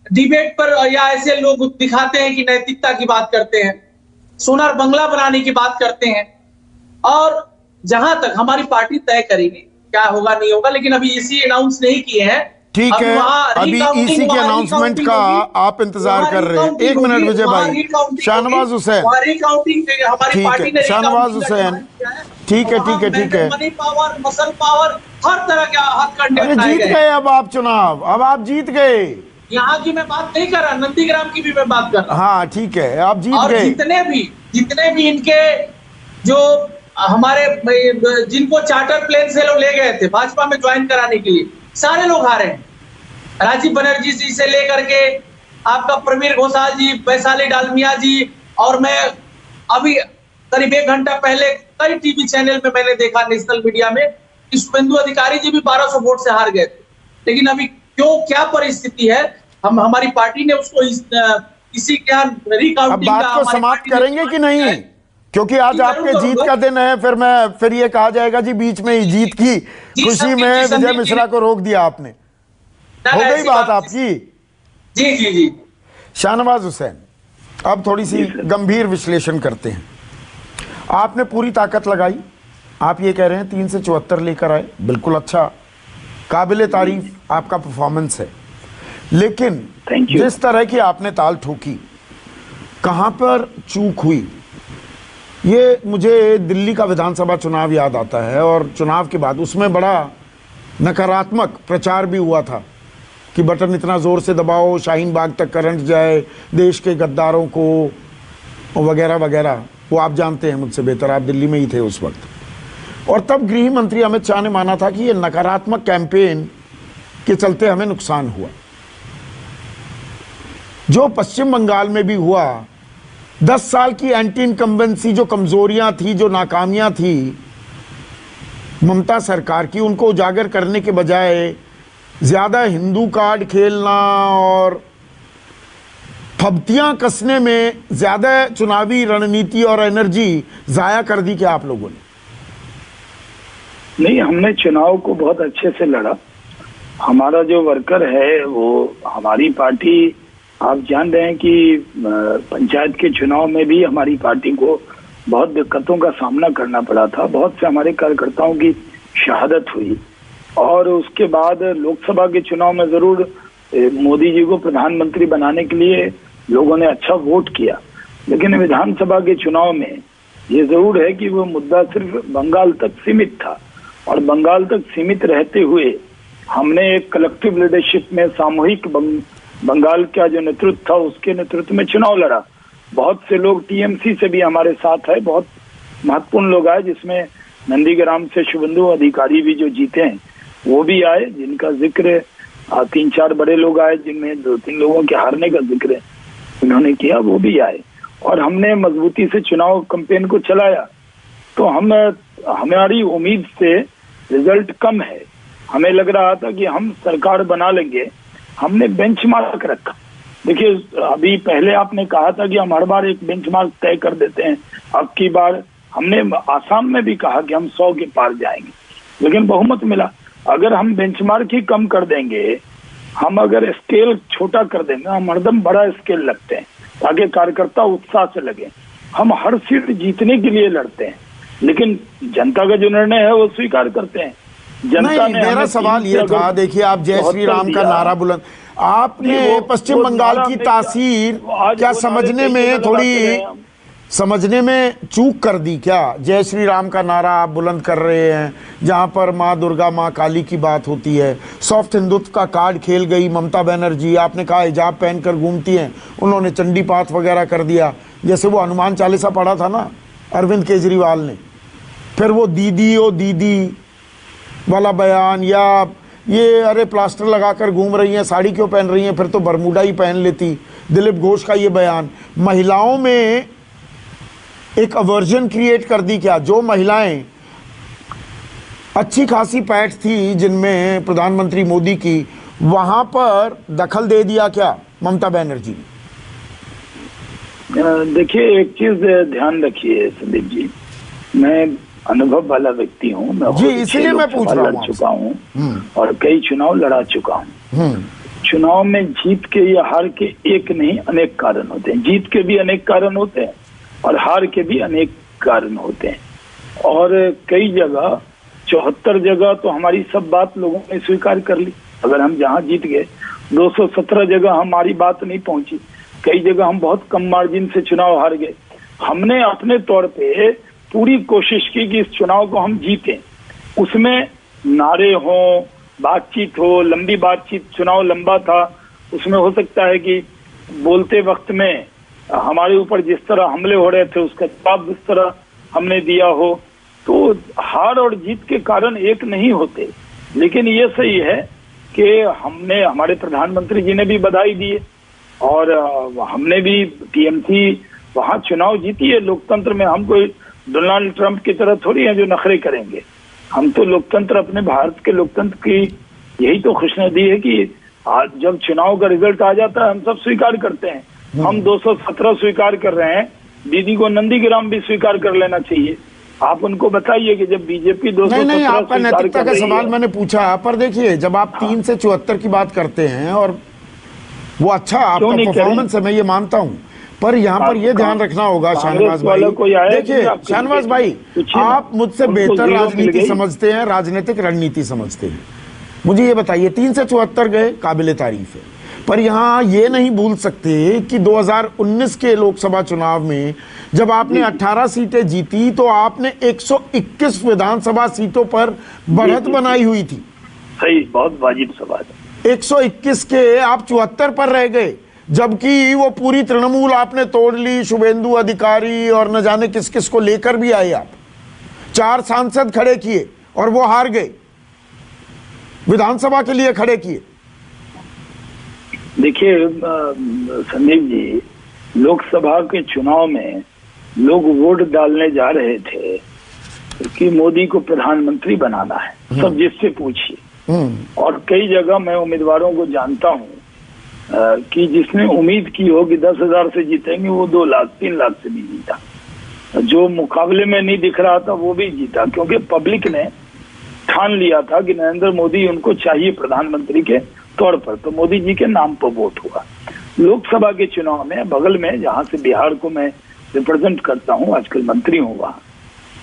डिबेट पर या ऐसे लोग दिखाते हैं कि नैतिकता की बात करते हैं, सोनार बंगला बनाने की बात करते हैं। और जहां तक हमारी पार्टी तय करेगी क्या होगा नहीं होगा, लेकिन अभी इसी अनाउंस नहीं किए हैं। ठीक है, अभी इसी के अनाउंसमेंट का आप इंतजार कर रहे हैं। एक मिनट विजय भाई, शाहनवाज हुसैन, ठीक है शाहनवाज हुसैन, ठीक है ठीक है ठीक है, मनी पावर, मसल पावर, हर तरह के हथकंडे जीत गए। अब आप चुनाव, अब आप जीत गए। यहाँ की मैं बात नहीं कर रहा, नंदीग्राम की भी मैं बात कर रहा हूँ। हाँ ठीक है, आप जीत और गए। जितने भी इनके जो हमारे, जिनको चार्टर प्लेन से लोग ले गए थे भाजपा में ज्वाइन कराने के लिए, सारे लोग हारे हैं। राजीव बनर्जी जी से लेकर के आपका प्रवीर घोषाल जी, वैशाली डालमिया जी, और मैं अभी करीब 1 घंटा पहले कई टीवी चैनल में मैंने देखा, नेशनल मीडिया में, कि शुभेंदु अधिकारी जी भी 1200 वोट से हार गए थे। लेकिन अभी क्यों, क्या परिस्थिति है, हमारी पार्टी ने उसको इसी के यहाँ रिकाउंटिंग अब बात को समाप्त करेंगे कि नहीं, क्योंकि आज आपके जीत का दिन है। फिर ये कहा जाएगा जी बीच में ही जीत की खुशी में विजय मिश्रा को रोक दिया आपने। हो गई बात आपकी। जी जी जी। शाहनवाज हुसैन, अब थोड़ी सी गंभीर विश्लेषण करते हैं। आपने पूरी ताकत लगाई, आप ये कह रहे हैं 3 से 74 लेकर आए, बिल्कुल अच्छा, काबिले तारीफ आपका परफॉर्मेंस है। लेकिन जिस तरह की आपने ताल ठोकी, कहां पर चूक हुई, ये मुझे दिल्ली का विधानसभा चुनाव याद आता है। और चुनाव के बाद उसमें बड़ा नकारात्मक प्रचार भी हुआ था कि बटन इतना ज़ोर से दबाओ, शाहीन बाग तक करंट जाए, देश के गद्दारों को, वगैरह वगैरह। वो आप जानते हैं मुझसे बेहतर, आप दिल्ली में ही थे उस वक्त। और तब गृह मंत्री अमित शाह ने माना था कि ये नकारात्मक कैंपेन के चलते हमें नुकसान हुआ। जो पश्चिम बंगाल में भी हुआ, 10 साल की एंटी इनकम्बेंसी, जो कमजोरियां थी, जो नाकामियां थी ममता सरकार की, उनको उजागर करने के बजाय ज्यादा हिंदू कार्ड खेलना और फब्तियां कसने में ज्यादा चुनावी रणनीति और एनर्जी जाया कर दी क्या आप लोगों ने? नहीं, हमने चुनाव को बहुत अच्छे से लड़ा। हमारा जो वर्कर है वो, हमारी पार्टी, आप जान रहे हैं कि पंचायत के चुनाव में भी हमारी पार्टी को बहुत दिक्कतों का सामना करना पड़ा था। बहुत से हमारे कार्यकर्ताओं की शहादत हुई। और उसके बाद लोकसभा के चुनाव में जरूर मोदी जी को प्रधानमंत्री बनाने के लिए लोगों ने अच्छा वोट किया। लेकिन विधानसभा के चुनाव में ये जरूर है कि वो मुद्दा सिर्फ बंगाल तक सीमित था। और बंगाल तक सीमित रहते हुए हमने एक कलेक्टिव लीडरशिप में, सामूहिक बंगाल का जो नेतृत्व था उसके नेतृत्व में चुनाव लड़ा। बहुत से लोग टीएमसी से भी हमारे साथ आए, बहुत महत्वपूर्ण लोग आए, जिसमें नंदीग्राम से शुभेंदु अधिकारी भी जो जीते हैं वो भी आए, जिनका जिक्र 3-4 बड़े लोग आए, जिनमें 2-3 लोगों के हारने का जिक्र उन्होंने किया, वो भी आए। और हमने मजबूती से चुनाव कैंपेन को चलाया। तो हमारी उम्मीद से रिजल्ट कम है। हमें लग रहा था कि हम सरकार बना लेंगे। हमने बेंचमार्क रखा। देखिए, अभी पहले आपने कहा था कि हम हर बार एक बेंचमार्क तय कर देते हैं। अब की बार हमने आसाम में भी कहा कि हम 100 के पार जाएंगे, लेकिन बहुमत मिला। अगर हम बेंचमार्क ही कम कर देंगे, हम अगर स्केल छोटा कर देंगे, हम हरदम बड़ा स्केल लगते हैं ताकि कार्यकर्ता उत्साह से लगे। हम हर सीट जीतने के लिए लड़ते हैं, लेकिन जनता का जो निर्णय है वो स्वीकार करते हैं। जनता ने, मेरा सवाल ये था, देखिए आप जय श्री राम का नारा बुलंद, आपने पश्चिम बंगाल की तासीर क्या समझने में थोड़ी समझने में चूक कर दी क्या? जय श्री राम का नारा आप बुलंद कर रहे हैं, जहां पर माँ दुर्गा माँ काली की बात होती है। सॉफ्ट हिंदुत्व का कार्ड खेल गई ममता बनर्जी। आपने कहा हिजाब पहनकर घूमती हैं, उन्होंने चंडी पाठ वगैरह कर दिया, जैसे वो हनुमान चालीसा पढ़ा था ना अरविंद केजरीवाल ने। फिर वो दीदी ओ दीदी वाला बयान, या ये अरे प्लास्टर लगाकर घूम रही हैं, साड़ी क्यों पहन रही हैं, फिर तो बरमूडा ही पहन लेती। दिलीप घोष का ये बयान महिलाओं में एक अवर्जन क्रिएट कर दी क्या? जो महिलाएं अच्छी खासी पैठ थी जिनमें प्रधानमंत्री मोदी की, वहां पर दखल दे दिया क्या ममता बनर्जी ने? देखिए, एक चीज ध्यान रखिए संदीप जी, मैं अनुभव वाला व्यक्ति हूँ, मैं जी इसलिए मैं पूछ रहा हूँ, चुका हूँ और कई चुनाव लड़ा चुका हूँ। चुनाव में जीत के या हार के एक नहीं अनेक कारण होते हैं। जीत के भी अनेक कारण होते हैं और हार के भी अनेक कारण होते हैं। और कई जगह 74 जगह तो हमारी सब बात लोगों ने स्वीकार कर ली। अगर हम जहां जीत गए, 217 जगह हमारी बात नहीं पहुंची, कई जगह हम बहुत कम मार्जिन से चुनाव हार गए। हमने अपने तौर पे पूरी कोशिश की कि इस चुनाव को हम जीतें। उसमें नारे हों, बातचीत हो, लंबी बातचीत, चुनाव लंबा था, उसमें हो सकता है कि बोलते वक्त में हमारे ऊपर जिस तरह हमले हो रहे थे उसका जवाब जिस तरह हमने दिया हो। तो हार और जीत के कारण एक नहीं होते, लेकिन ये सही है कि हमने, हमारे प्रधानमंत्री जी ने भी बधाई दी है और हमने भी टीएमसी वहां चुनाव जीती है। लोकतंत्र में हम कोई डोनाल्ड ट्रंप की तरह थोड़ी है जो नखरे करेंगे। हम तो लोकतंत्र, अपने भारत के लोकतंत्र की यही तो खुशनुदी है कि आज जब चुनाव का रिजल्ट आ जाता है हम सब स्वीकार करते हैं। हम 217 स्वीकार कर रहे हैं, दीदी को नंदीग्राम भी स्वीकार कर लेना चाहिए। आप उनको बताइए कि जब बीजेपी 217 नहीं, आपका नैतिकता का सवाल मैंने पूछा। पर देखिए, जब आप 3 से 74 की बात करते हैं और वो अच्छा आपका परफॉर्मेंस है, मैं ये मानता हूँ, पर यहाँ पर ये ध्यान रखना होगा शाहनवाज भाई, देखिए शाहनवाज भाई, आप मुझसे बेहतर राजनीति समझते हैं, राजनीतिक रणनीति समझते हैं। मुझे ये बताइए, 3 से 74 गए, काबिले तारीफ है, पर यहाँ ये नहीं भूल सकते कि 2019 के लोकसभा चुनाव में जब आपने 18 सीटें जीती तो आपने 121 विधानसभा सीटों पर बढ़त बनाई हुई थी। सही, बहुत वाजिब सवाल है। 121 के आप 74 पर रह गए, जबकि वो पूरी तृणमूल आपने तोड़ ली, शुभेंदु अधिकारी और न जाने किस किस को लेकर भी आए आप। 4 सांसद खड़े किए और वो हार गए, विधानसभा के लिए खड़े किए। देखिए संदीप जी, लोकसभा के चुनाव में लोग वोट डालने जा रहे थे कि मोदी को प्रधानमंत्री बनाना है, सब जिससे पूछिए। और कई जगह मैं उम्मीदवारों को जानता हूं कि जिसने उम्मीद की हो कि 10,000 से जीतेंगे, वो 2 लाख 3 लाख से भी जीता। जो मुकाबले में नहीं दिख रहा था वो भी जीता, क्योंकि पब्लिक ने ठान लिया था कि नरेंद्र मोदी उनको चाहिए प्रधानमंत्री के तौर पर, तो मोदी जी के नाम पर वोट हुआ। लोकसभा के चुनाव में बगल में, जहां से बिहार को मैं रिप्रेजेंट करता हूं, आजकल मंत्री हूं,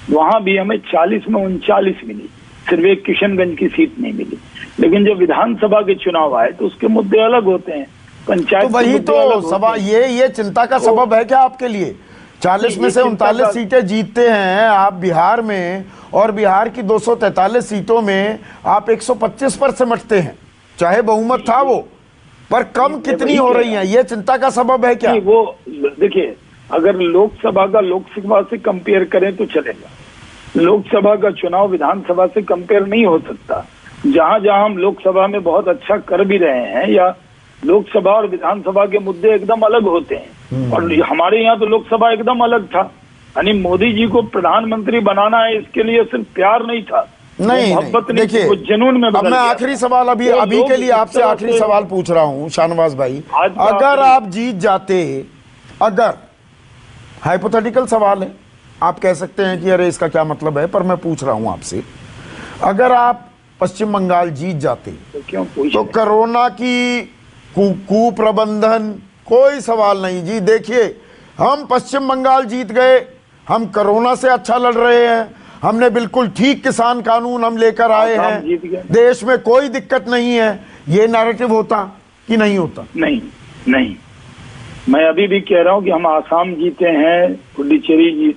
वहां भी हमें 40 में 39 मिली, सिर्फ एक किशनगंज की सीट नहीं मिली। लेकिन जब विधानसभा के चुनाव आए तो उसके मुद्दे अलग होते हैं, पंचायत तो वही तो सवाल, ये चिंता का सबब है क्या आपके लिए? 40 में से 39 सीटें जीतते हैं आप बिहार में, और बिहार की 243 सीटों में आप 125 पर सिमटते हैं, चाहे बहुमत था वो, पर कम कितनी हो रही है, ये चिंता का सबब है क्या? वो देखिए, अगर लोकसभा का लोकसभा से कंपेयर करें तो चलेगा, लोकसभा का चुनाव विधानसभा से कंपेयर नहीं हो सकता। जहां जहां हम लोकसभा में बहुत अच्छा कर भी रहे हैं, या लोकसभा और विधानसभा के मुद्दे एकदम अलग होते हैं, और हमारे यहाँ तो लोकसभा एकदम अलग था। यानी मोदी जी को प्रधानमंत्री बनाना है, इसके लिए सिर्फ प्यार नहीं था, नहीं, देखिए, जुनून में अब मैं आखिरी सवाल अभी के लिए आपसे आखिरी सवाल पूछ रहा हूं शाहनवाज भाई, अगर आप जीत जाते, अगर हाइपोथेटिकल सवाल है, आप कह सकते हैं कि अरे इसका क्या मतलब है, पर मैं पूछ रहा हूं आपसे, अगर आप पश्चिम बंगाल जीत जाते तो कोरोना की कुप्रबंधन कोई सवाल नहीं जी। देखिए, हम पश्चिम बंगाल जीत गए, हम कोरोना से अच्छा लड़ रहे हैं, हमने बिल्कुल ठीक किसान कानून हम लेकर आए हैं, देश में कोई दिक्कत नहीं है, ये नैरेटिव होता कि नहीं होता? नहीं, नहीं, मैं अभी भी कह रहा हूँ कि हम आसाम जीते हैं, पुडुचेरी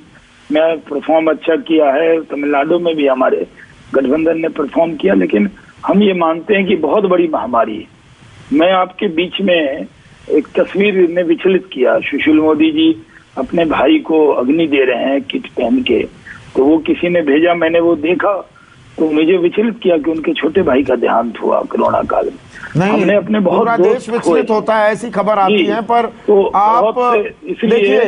में परफॉर्म अच्छा किया है, तमिलनाडु में भी हमारे गठबंधन ने परफॉर्म किया, लेकिन हम ये मानते हैं कि बहुत बड़ी महामारी है। मैं आपके बीच में एक तस्वीर ने विचलित किया, सुशील मोदी जी अपने भाई को अग्नि दे रहे हैं किट पहन के, तो वो किसी ने भेजा, मैंने वो देखा तो मुझे विचलित किया कि उनके छोटे भाई का देहांत हुआ कोरोना काल में। नहीं, हमने अपने बहुत पूरा देश विचलित होता है, ऐसी खबर आती है, पर तो आप इसलिए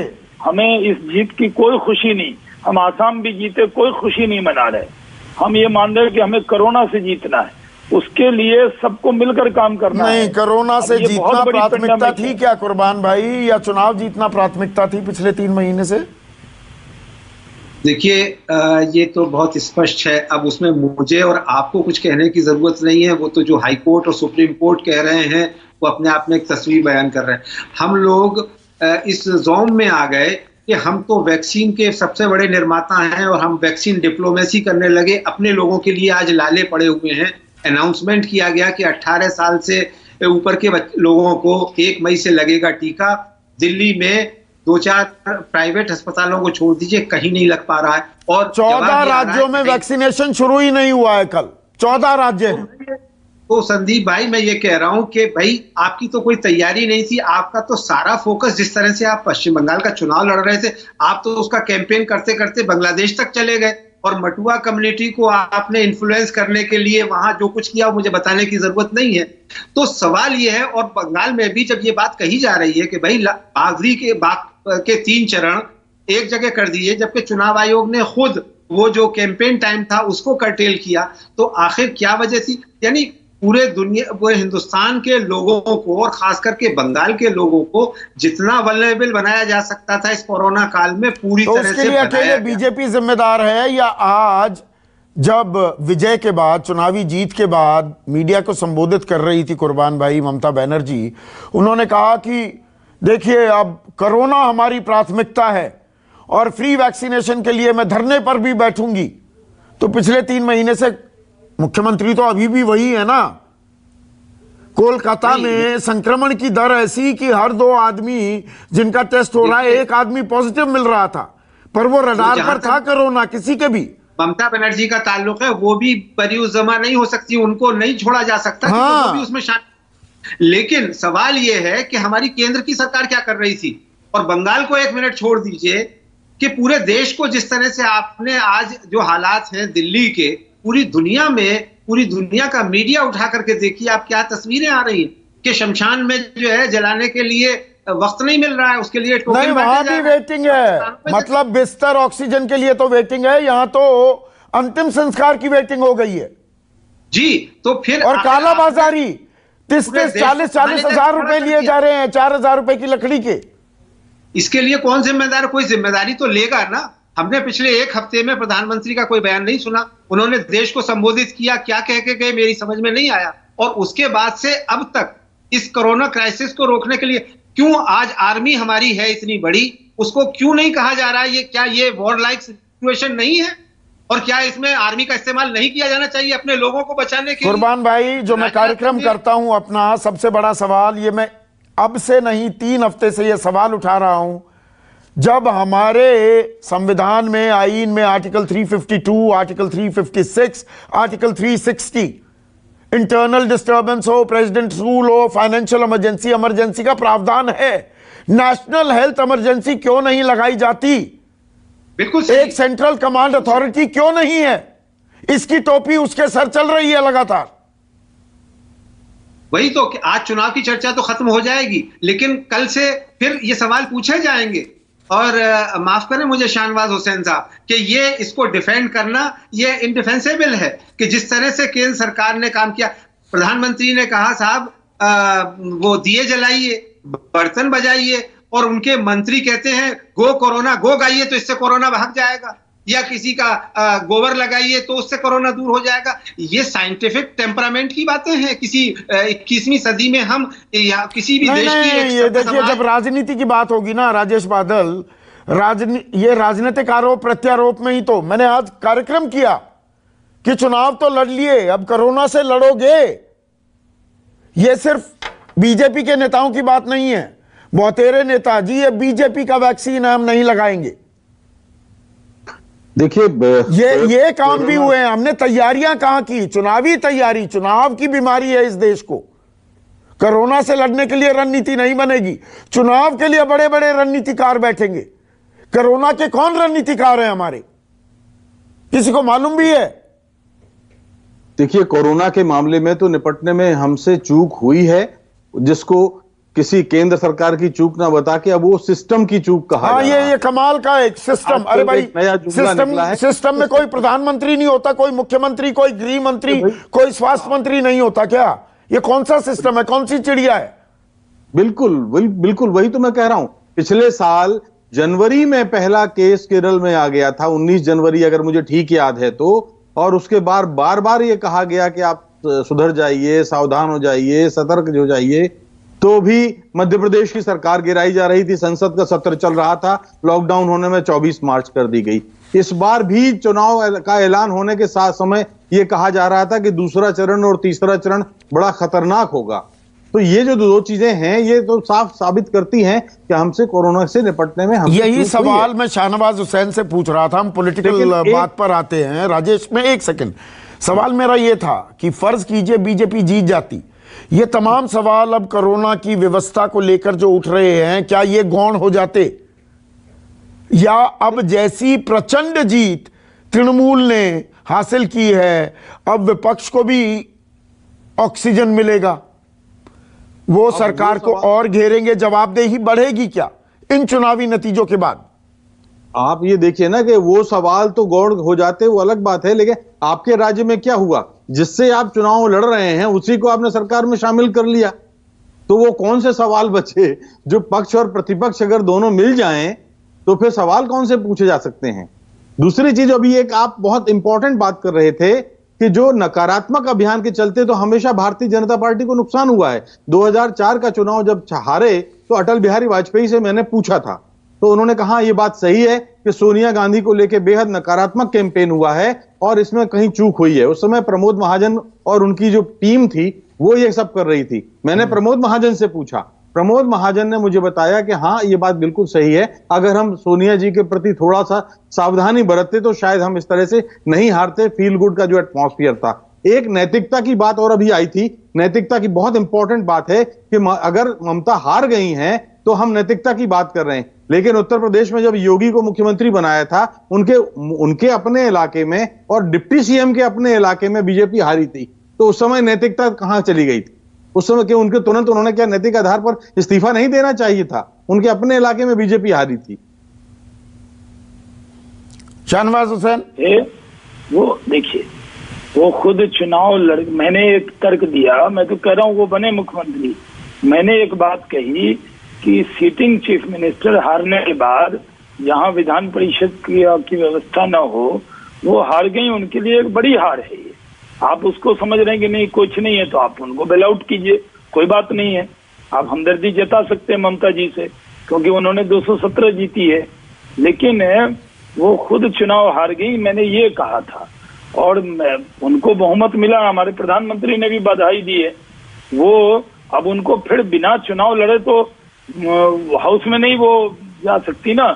हमें इस जीत की कोई खुशी नहीं, हम आसाम भी जीते कोई खुशी नहीं मना रहे, हम ये मान रहे कि हमें कोरोना से जीतना है, उसके लिए सबको मिलकर काम करना है। नहीं, कोरोना से जीतना प्राथमिकता थी क्या कुर्बान भाई, या चुनाव जीतना प्राथमिकता थी पिछले 3 महीने से? देखिए, ये तो बहुत स्पष्ट है, अब उसमें मुझे और आपको कुछ कहने की जरूरत नहीं है। वो तो जो हाई कोर्ट और सुप्रीम कोर्ट कह रहे हैं वो अपने आप में एक तस्वीर बयान कर रहे हैं। हम लोग इस जोन में आ गए कि हम तो वैक्सीन के सबसे बड़े निर्माता हैं और हम वैक्सीन डिप्लोमेसी करने लगे, अपने लोगों के लिए आज लाले पड़े हुए हैं। अनाउंसमेंट किया गया कि 18 साल से ऊपर के लोगों को 1 मई से लगेगा टीका। दिल्ली में 2-4 प्राइवेट अस्पतालों को छोड़ दीजिए, कहीं नहीं लग पा रहा है। और 14 राज्यों में वैक्सीनेशन शुरू ही नहीं हुआ है कल, 14 राज्य हैं। तो संदीप भाई, मैं ये कह रहा हूं कि भाई आपकी तो कोई तैयारी नहीं थी, आपका तो सारा फोकस, जिस तरह से आप पश्चिम बंगाल का चुनाव लड़ रहे थे, आप तो उसका कैंपेन करते करते बांग्लादेश तक चले गए और मटुआ कम्युनिटी को आपने इन्फ्लुएंस करने के लिए वहां जो कुछ किया मुझे बताने की जरूरत नहीं है। तो सवाल ये है, और बंगाल में भी जब ये बात कही जा रही है कि भाई बागरी के 3 चरण एक जगह कर दिए, जबकि चुनाव आयोग ने खुद वो जो कैंपेन टाइम था उसको कर्टेल किया, तो आखिर क्या वजह थी? यानी पूरे हिंदुस्तान के लोगों को और खास करके बंगाल के लोगों को जितना वल्नरेबल बनाया जा सकता था इस कोरोना काल में पूरी तो तरह से अकेले बीजेपी जिम्मेदार है, या आज जब विजय के बाद, चुनावी जीत के बाद मीडिया को संबोधित कर रही थी कुर्बान भाई ममता बनर्जी, उन्होंने कहा कि देखिए अब कोरोना हमारी प्राथमिकता है और फ्री वैक्सीनेशन के लिए मैं धरने पर भी बैठूंगी। तो पिछले 3 महीने से मुख्यमंत्री तो अभी भी वही है ना। कोलकाता में संक्रमण की दर ऐसी कि हर 2 आदमी जिनका टेस्ट हो रहा है 1 आदमी पॉजिटिव मिल रहा था, पर वो रडार पर था कोरोना किसी के भी। ममता बनर्जी का ताल्लुक है, वो भी परियुक्त जमा नहीं हो सकती, उनको नहीं छोड़ा जा सकता, वो भी उसमें शामिल। लेकिन सवाल यह है कि हमारी केंद्र की सरकार क्या कर रही थी, और बंगाल को 1 मिनट छोड़ दीजिए कि पूरे देश को जिस तरह से आपने आज जो हालात हैं दिल्ली के, पूरी दुनिया का मीडिया उठा करके देखिए आप, क्या तस्वीरें आ रही हैं कि शमशान में जो है जलाने के लिए वक्त नहीं मिल रहा है, उसके लिए नहीं, वहां भी वेटिंग है, मतलब बिस्तर ऑक्सीजन के लिए तो वेटिंग है, यहां तो अंतिम संस्कार की वेटिंग हो गई है जी। तो फिर और काला बाजारी 30-40 हजार रुपए लिए जा रहे हैं 4,000 रुपए की लकड़ी के। इसके लिए कौन जिम्मेदार? कोई जिम्मेदारी तो लेगा ना। हमने पिछले 1 हफ्ते में प्रधानमंत्री का कोई बयान नहीं सुना, उन्होंने देश को संबोधित किया, क्या कह के गए मेरी समझ में नहीं आया। और उसके बाद से अब तक इस कोरोना क्राइसिस को रोकने के लिए क्यों आज आर्मी हमारी है इतनी बड़ी, उसको क्यों नहीं कहा जा रहा है? ये क्या ये वॉर लाइक सिचुएशन नहीं है? और क्या इसमें आर्मी का इस्तेमाल नहीं किया जाना चाहिए अपने लोगों को बचाने के लिए? कुर्बान भाई, जो मैं कार्यक्रम करता हूं अपना, सबसे बड़ा सवाल ये, मैं अब से नहीं 3 हफ्ते से ये सवाल उठा रहा हूं, जब हमारे संविधान में, आईन में article 352, article 356, article 360 internal disturbance हो, प्रेसिडेंट रूल हो, फाइनेंशियल इमरजेंसी का प्रावधान है, नेशनल हेल्थ इमरजेंसी क्यों नहीं लगाई जाती? बिल्कुल एक सेंट्रल कमांड अथॉरिटी क्यों नहीं है? इसकी टोपी उसके सर चल रही है लगातार। वही तो, आज चुनाव की चर्चा तो खत्म हो जाएगी, लेकिन कल से फिर ये सवाल पूछे जाएंगे। और माफ करें मुझे शाहनवाज हुसैन साहब, कि ये इसको डिफेंड करना ये इनडिफेंसेबल है कि जिस तरह से केंद्र सरकार ने काम किया। प्रधानमंत्री ने कहा साहब वो दिए जलाइए, बर्तन बजाइए, और उनके मंत्री कहते हैं गो कोरोना गो गाइए तो इससे कोरोना भाग जाएगा, या किसी का गोबर लगाइए तो उससे कोरोना दूर हो जाएगा। ये साइंटिफिक टेम्परामेंट की बातें हैं किसी 21वीं सदी में हम या किसी भी देश की? ये देखिए, जब राजनीति की बात होगी ना राजेश बादल, ये राजनीतिक आरोप प्रत्यारोप में ही तो मैंने आज कार्यक्रम किया कि चुनाव तो लड़ लिए, अब कोरोना से लड़ोगे। ये सिर्फ बीजेपी के नेताओं की बात नहीं है, बहुतेरे नेता जी ये बीजेपी का वैक्सीन है, हम नहीं लगाएंगे। देखिए ये काम भी हुए हैं। हमने तैयारियां कहां की? चुनावी तैयारी, चुनाव की बीमारी है इस देश को। कोरोना से लड़ने के लिए रणनीति नहीं बनेगी, चुनाव के लिए बड़े बड़े रणनीतिकार बैठेंगे। कोरोना के कौन रणनीतिकार हैं हमारे, किसी को मालूम भी है? देखिए, कोरोना के मामले में तो निपटने में हमसे चूक हुई है, जिसको किसी केंद्र सरकार की चूक ना बता के अब वो सिस्टम की चूक कहा। हाँ, ये कमाल का एक सिस्टम। अरे भाई, सिस्टम में कोई प्रधानमंत्री नहीं होता, कोई मुख्यमंत्री, कोई गृह मंत्री, कोई स्वास्थ्य मंत्री नहीं होता क्या? ये कौन सा सिस्टम है, कौन सी चिड़िया है? बिल्कुल बिल्कुल वही तो मैं कह रहा हूं। पिछले साल जनवरी में पहला केस केरल में आ गया था, 19 जनवरी अगर मुझे ठीक याद है तो, और उसके बाद बार बार ये कहा गया कि आप सुधर जाइए, सावधान हो जाइए, सतर्क हो जाइए। तो भी मध्य प्रदेश की सरकार गिराई जा रही थी, संसद का सत्र चल रहा था, लॉकडाउन होने में 24 मार्च कर दी गई। इस बार भी चुनाव का ऐलान होने के साथ समय यह कहा जा रहा था कि दूसरा चरण और तीसरा चरण बड़ा खतरनाक होगा। तो ये जो दो चीजें हैं ये तो साफ साबित करती हैं कि हमसे कोरोना से निपटने में यही सवाल मैं शाहनवाज हुसैन से पूछ रहा था। हम पॉलिटिकल बात पर आते हैं राजेश में, एक सेकंड। सवाल मेरा ये था कि फर्ज कीजिए बीजेपी जीत जाती, ये तमाम सवाल अब कोरोना की व्यवस्था को लेकर जो उठ रहे हैं, क्या ये गौण हो जाते, या अब जैसी प्रचंड जीत तृणमूल ने हासिल की है अब विपक्ष को भी ऑक्सीजन मिलेगा, वो सरकार को और घेरेंगे, जवाबदेही बढ़ेगी क्या इन चुनावी नतीजों के बाद? आप ये देखिए ना कि वो सवाल तो गौण हो जाते, वो अलग बात है, लेकिन आपके राज्य में क्या हुआ? जिससे आप चुनाव लड़ रहे हैं उसी को आपने सरकार में शामिल कर लिया, तो वो कौन से सवाल बचे? जो पक्ष और प्रतिपक्ष अगर दोनों मिल जाएं तो फिर सवाल कौन से पूछे जा सकते हैं? दूसरी चीज, अभी एक आप बहुत इंपॉर्टेंट बात कर रहे थे कि जो नकारात्मक अभियान के चलते तो हमेशा भारतीय जनता पार्टी को नुकसान हुआ है। 2004 का चुनाव जब हारे तो अटल बिहारी वाजपेयी से मैंने पूछा था, तो उन्होंने कहा ये बात सही है कि सोनिया गांधी को लेकर बेहद नकारात्मक कैंपेन हुआ है और इसमें कहीं चूक हुई है। उस समय प्रमोद महाजन और उनकी जो टीम थी वो ये सब कर रही थी। मैंने प्रमोद महाजन से पूछा, प्रमोद महाजन ने मुझे बताया कि हाँ ये बात बिल्कुल सही है, अगर हम सोनिया जी के प्रति थोड़ा सा सावधानी बरतते तो शायद हम इस तरह से नहीं हारते। फील गुड का जो एटमॉस्फेयर था, एक नैतिकता की बात और अभी आई थी। नैतिकता की बहुत इंपॉर्टेंट बात है कि अगर ममता हार गई हैं तो हम नैतिकता की बात कर रहे हैं, लेकिन उत्तर प्रदेश में जब योगी को मुख्यमंत्री बनाया था उनके अपने इलाके में और डिप्टी सीएम के अपने इलाके में बीजेपी हारी थी, तो उस समय नैतिकता कहां चली गई थी? उस समय क्यों उन्होंने क्या नैतिक आधार पर इस्तीफा नहीं देना चाहिए था? उनके अपने इलाके में बीजेपी हारी थी। शाहनवाज हुसैन, वो देखिए, वो खुद चुनाव मैंने एक तर्क दिया, मैं तो कह रहा हूं वो बने मुख्यमंत्री। मैंने एक बात कही कि सीटिंग चीफ मिनिस्टर हारने के बाद जहां विधान परिषद की व्यवस्था न हो, वो हार गई, उनके लिए एक बड़ी हार है ये। आप उसको समझ रहे हैं कि नहीं कुछ नहीं है तो आप उनको बेल आउट कीजिए, कोई बात नहीं है। आप हमदर्दी जता सकते हैं ममता जी से, क्योंकि उन्होंने 217 जीती है, लेकिन वो खुद चुनाव हार गई, मैंने ये कहा था। और उनको बहुमत मिला, हमारे प्रधानमंत्री ने भी बधाई दी है। वो अब उनको फिर बिना चुनाव लड़े तो हाउस में नहीं वो जा सकती ना,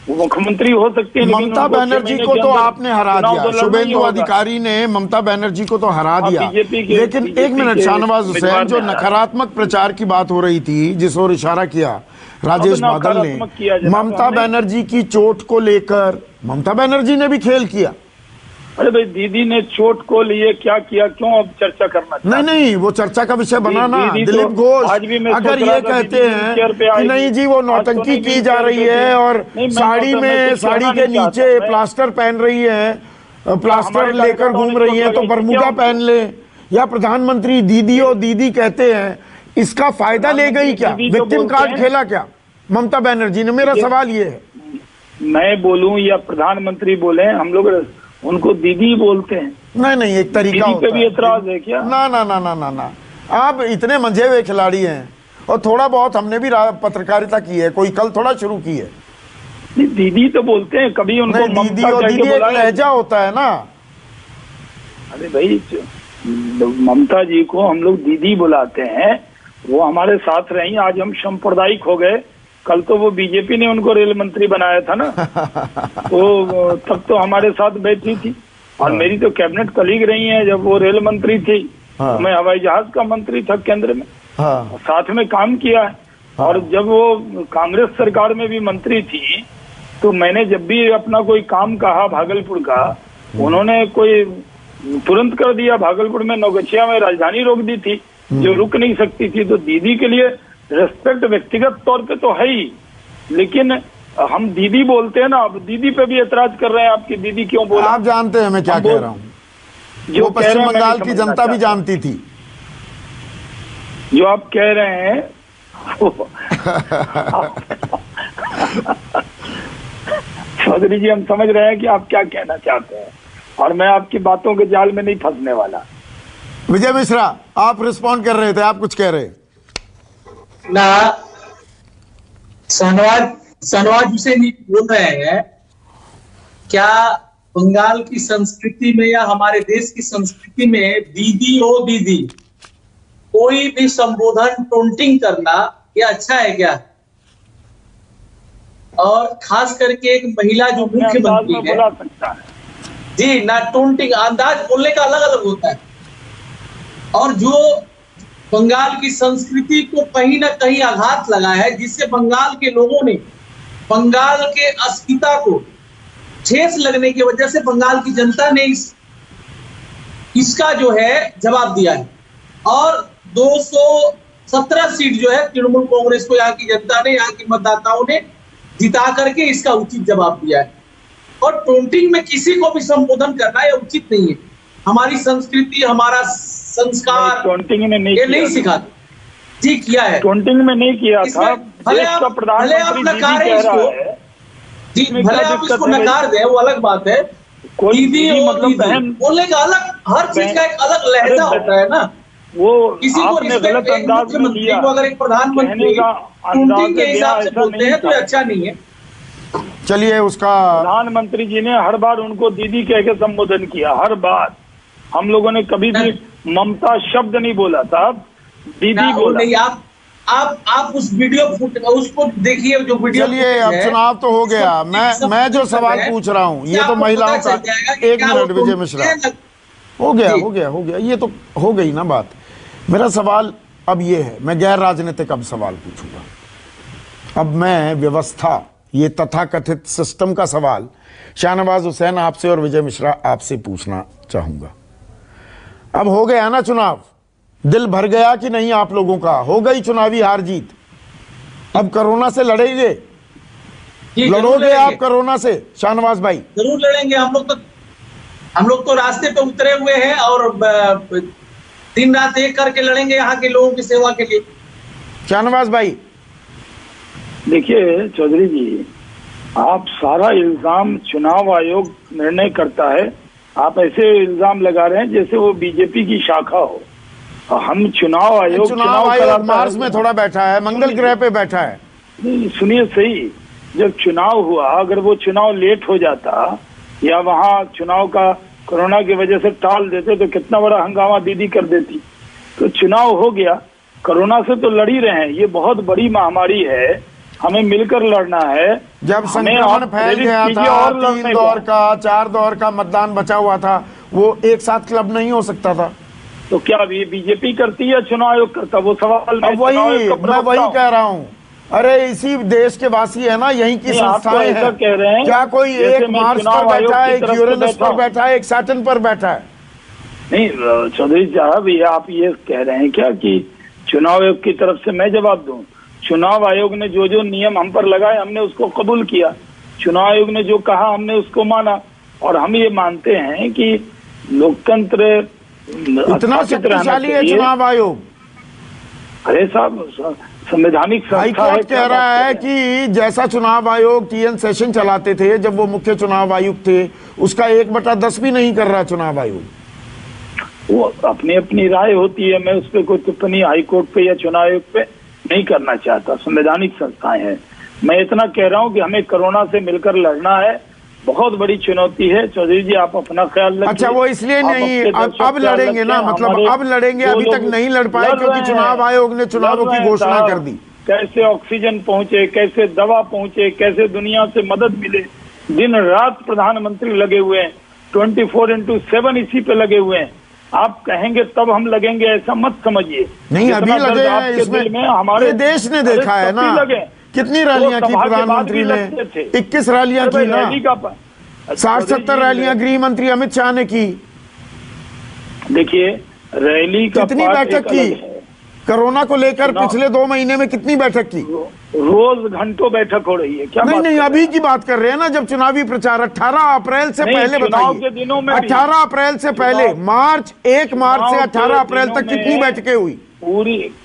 वो मुख्यमंत्री हो सकती है। ममता बनर्जी को तो आपने हरा दिया, शुभेंदु अधिकारी ने ममता बनर्जी को तो हरा दिया। लेकिन एक मिनट शाहनवाज हुसैन, जो नकारात्मक प्रचार की बात हो रही थी जिस ओर इशारा किया राजेश बादल ने, ममता बनर्जी की चोट को लेकर ममता बनर्जी ने भी खेल किया। अरे भाई, दीदी ने चोट को लिए क्या किया, क्यों अब चर्चा करना? नहीं, वो चर्चा का विषय बना ना। दिलीप घोष अगर ये कहते हैं कि नहीं जी वो नौटंकी की जा रही है और साड़ी के नीचे प्लास्टर पहन रही है, प्लास्टर लेकर घूम रही है, तो बरमूडा पहन ले, या प्रधानमंत्री दीदी कहते हैं, इसका फायदा ले गई क्या? विक्टिम कार्ड खेला क्या ममता बनर्जी ने? मेरा सवाल ये है। मैं बोलूं या प्रधानमंत्री बोले, हम लोग उनको दीदी बोलते हैं। नहीं, एक तरीका होता है। भी एतराज है क्या? ना, आप इतने मंझे हुए खिलाड़ी हैं, और थोड़ा बहुत हमने भी पत्रकारिता की है, कोई कल थोड़ा शुरू की है। नहीं, दीदी तो बोलते हैं, कभी उनको दीदी और दीदी एक लहजा होता है ना। अरे भाई, ममता जी को हम लोग दीदी बुलाते हैं, वो हमारे साथ रही, आज हम सांप्रदायिक हो गए। कल तो वो बीजेपी ने उनको रेल मंत्री बनाया था ना, तो तब तो हमारे साथ बैठी थी, और मेरी तो कैबिनेट कलीग रही है। जब वो रेल मंत्री थी, तो मैं हवाई जहाज का मंत्री था केंद्र में, साथ में काम किया है। और जब वो कांग्रेस सरकार में भी मंत्री थी, तो मैंने जब भी अपना कोई काम कहा भागलपुर का, उन्होंने कोई तुरंत कर दिया। भागलपुर में नौगछिया में राजधानी रोक दी थी, जो रुक नहीं सकती थी। तो दीदी के लिए रेस्पेक्ट व्यक्तिगत तौर पे तो है ही, लेकिन हम दीदी बोलते हैं ना, अब दीदी पे भी एतराज कर रहे हैं। आपकी दीदी क्यों बोला? आप जानते हैं मैं क्या कह रहा हूँ, जो पश्चिम बंगाल की जनता भी जानती थी। जो आप कह रहे हैं चौधरी जी, हम समझ रहे हैं कि आप क्या कहना चाहते हैं, और मैं आपकी बातों के जाल में नहीं फंसने वाला। विजय मिश्रा, आप रिस्पॉन्ड कर रहे थे, आप कुछ कह रहे ना। शहनवाज हुसैन बोल रहे हैं, क्या बंगाल की संस्कृति में या हमारे देश की संस्कृति में दीदी ओ दीदी, कोई भी संबोधन टोंटिंग करना ये अच्छा है क्या? और खास करके एक महिला जो मुख्यमंत्री है, बोला सकता है जी ना, टोंटिंग अंदाज बोलने का अलग अलग होता है। और जो बंगाल की संस्कृति को कहीं ना कहीं आघात लगा है, जिससे बंगाल के लोगों ने बंगाल के अस्मिता को ठेस लगने की वजह से बंगाल की जनता ने इसका जो है जवाब दिया है। और 217 सीट जो है तृणमूल कांग्रेस को यहाँ की जनता ने, यहाँ की मतदाताओं ने जिता करके इसका उचित जवाब दिया है। और टोंटिंग में किसी को भी संबोधन करना यह उचित नहीं है। हमारी संस्कृति, हमारा संस्कार टोंटिंग में नहीं सिखाते। जी किया है, टोंटिंग में नहीं किया था। भले आप नकार है इसको, जी भले आप इसको नकार दें, वो अलग बात है। दीदी मतलब बहन बोलने का अलग, हर चीज का एक अलग लहजा होता है ना। वो किसी को गलत अंदाज में लिया, अगर एक प्रधानमंत्री टोंटिंग के हिसाब से बोलते हैं तो अच्छा नहीं है। चलिए, उसका प्रधानमंत्री जी ने हर बार उनको दीदी कह के संबोधन किया, हर बार। हम लोगों ने कभी भी ममता शब्द नहीं बोला था, दीदी बोला। नहीं, आप उस वीडियो उसको देखिए, जो वीडियो। चलिए, अब चुनाव तो हो गया। मैं जो सवाल पूछ रहा हूँ, ये तो महिलाओं का। एक मिनट विजय मिश्रा, हो गया, ये तो हो गई ना बात। मेरा सवाल अब ये है, मैं गैर राजनीतिक अब सवाल पूछूंगा। अब मैं व्यवस्था, ये तथाकथित सिस्टम का सवाल शाहनवाज हुसैन आपसे और विजय मिश्रा आपसे पूछना चाहूंगा। अब हो गया ना चुनाव, दिल भर गया कि नहीं आप लोगों का? हो गई चुनावी हार जीत। अब कोरोना से लड़ेंगे, लड़ोगे आप कोरोना से शाहनवाज भाई? जरूर लड़ेंगे। हम लोग तो रास्ते पे उतरे हुए हैं और दिन रात एक करके लड़ेंगे यहाँ के लोगों की सेवा के लिए। शाहनवाज भाई, देखिए चौधरी जी, आप सारा इल्जाम चुनाव आयोग निर्णय करता है, आप ऐसे इल्जाम लगा रहे हैं जैसे वो बीजेपी की शाखा हो। हम चुनाव आयोग मार्स में थोड़ा बैठा है, मंगल ग्रह पे बैठा है। सुनिए सही, जब चुनाव हुआ, अगर वो चुनाव लेट हो जाता या वहाँ चुनाव का कोरोना की वजह से टाल देते तो कितना बड़ा हंगामा दीदी कर देती। तो चुनाव हो गया, कोरोना से तो लड़ ही रहे हैं, ये बहुत बड़ी महामारी है, हमें मिलकर लड़ना है। जब संक्रमण फैल गया था, 3 दौर का 4 दौर का मतदान बचा हुआ था, वो एक साथ क्लब नहीं हो सकता था। तो क्या अभी बीजेपी करती है चुनाव आयोग करता? वो सवाल मैं वही कह रहा हूँ। अरे इसी देश के वासी है ना, यहीं की संस्थाएं हैं। कह रहे हैं क्या कोई एक मार्च पर बैठा है, एक यूरेनस पर बैठा है, एक सैटर्न पर बैठा है? नहीं चौधरी साहब, ये आप ये कह रहे हैं क्या कि चुनाव आयोग की तरफ से मैं जवाब दूं? चुनाव आयोग ने जो जो नियम हम पर लगाए हमने उसको कबूल किया, चुनाव आयोग ने जो कहा हमने उसको माना, और हम ये मानते हैं कि लोकतंत्र इतना शक्तिशाली है चुनाव आयोग। अरे साहब, संवैधानिक संस्था है। कह रहा है कि जैसा चुनाव आयोग TN सेशन चलाते थे जब वो मुख्य चुनाव आयुक्त थे, उसका 1/10 भी नहीं कर रहा चुनाव आयोग। वो अपनी अपनी राय होती है, मैं उस पर कोई टिप्पणी हाईकोर्ट पे या चुनाव आयोग पे नहीं करना चाहता। संवैधानिक संस्थाएं हैं। मैं इतना कह रहा हूं कि हमें कोरोना से मिलकर लड़ना है, बहुत बड़ी चुनौती है। चौधरी जी आप अपना ख्याल रखिए। अच्छा, वो इसलिए नहीं, अब लड़ेंगे ना, मतलब अब लड़ेंगे, अभी तक नहीं लड़ पाए क्योंकि चुनाव आयोग ने चुनावों की घोषणा कर दी। कैसे ऑक्सीजन पहुंचे, कैसे दवा पहुंचे, कैसे दुनिया से मदद मिले, दिन रात प्रधानमंत्री लगे हुए हैं, 24/7 इसी पे लगे हुए हैं। आप कहेंगे तब हम लगेंगे, ऐसा मत समझिए। नहीं, अभी लगे हैं इसमें, हमारे देश ने देखा है ना, कितनी रैलियां की प्रधानमंत्री ने, 21 रैलियां की ना, 60-70 रैलियां गृह मंत्री अमित शाह ने की। देखिए रैली का कितनी बैठक की कोरोना को लेकर पिछले 2 महीने में, कितनी बैठक की? रोज घंटों बैठक हो रही है। क्या नहीं, अभी की बात कर रहे हैं ना, जब चुनावी प्रचार 18 अप्रैल से पहले बताइए, 18 अप्रैल से पहले, 1 मार्च से 18 अप्रैल तक कितनी बैठकें हुई?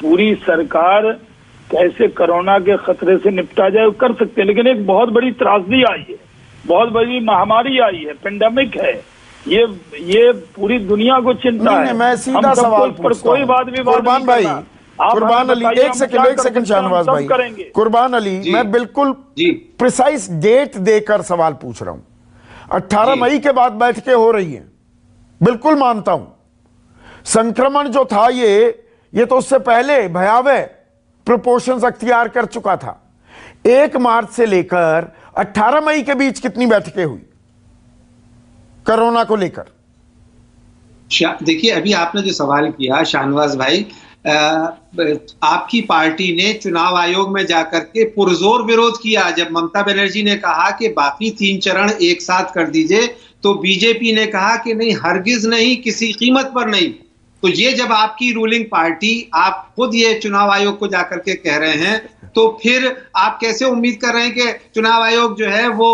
पूरी सरकार कैसे कोरोना के खतरे से निपटा जाए कर सकते हैं, लेकिन एक बहुत बड़ी त्रासदी आई है, बहुत बड़ी महामारी आई है, पेंडेमिक है, ये पूरी दुनिया को चिंता है। मैं सीधा सवाल पर कोई बात भी कुर्बान भाई, कुर्बान अली, एक सेकंड शाहनवाज भाई, कुर्बान अली, मैं बिल्कुल प्रिसाइज डेट देकर सवाल पूछ रहा हूं। 18 मई के बाद बैठकें हो रही हैं, बिल्कुल मानता हूं। संक्रमण जो था ये तो उससे पहले भयावह प्रोपोर्शंस अख्तियार कर चुका था। 1 मार्च से लेकर 18 मई के बीच कितनी बैठकें हुई कोरोना को लेकर? देखिए, अभी आपने जो सवाल किया शाहनवाज भाई, आपकी पार्टी ने चुनाव आयोग में जाकर के पुरजोर विरोध किया। जब ममता बनर्जी ने कहा कि बाकी 3 चरण एक साथ कर दीजिए, तो बीजेपी ने कहा कि नहीं, हरगिज नहीं, किसी कीमत पर नहीं। तो ये जब आपकी रूलिंग पार्टी, आप खुद ये चुनाव आयोग को जाकर के कह रहे हैं, तो फिर आप कैसे उम्मीद कर रहे हैं कि चुनाव आयोग जो है वो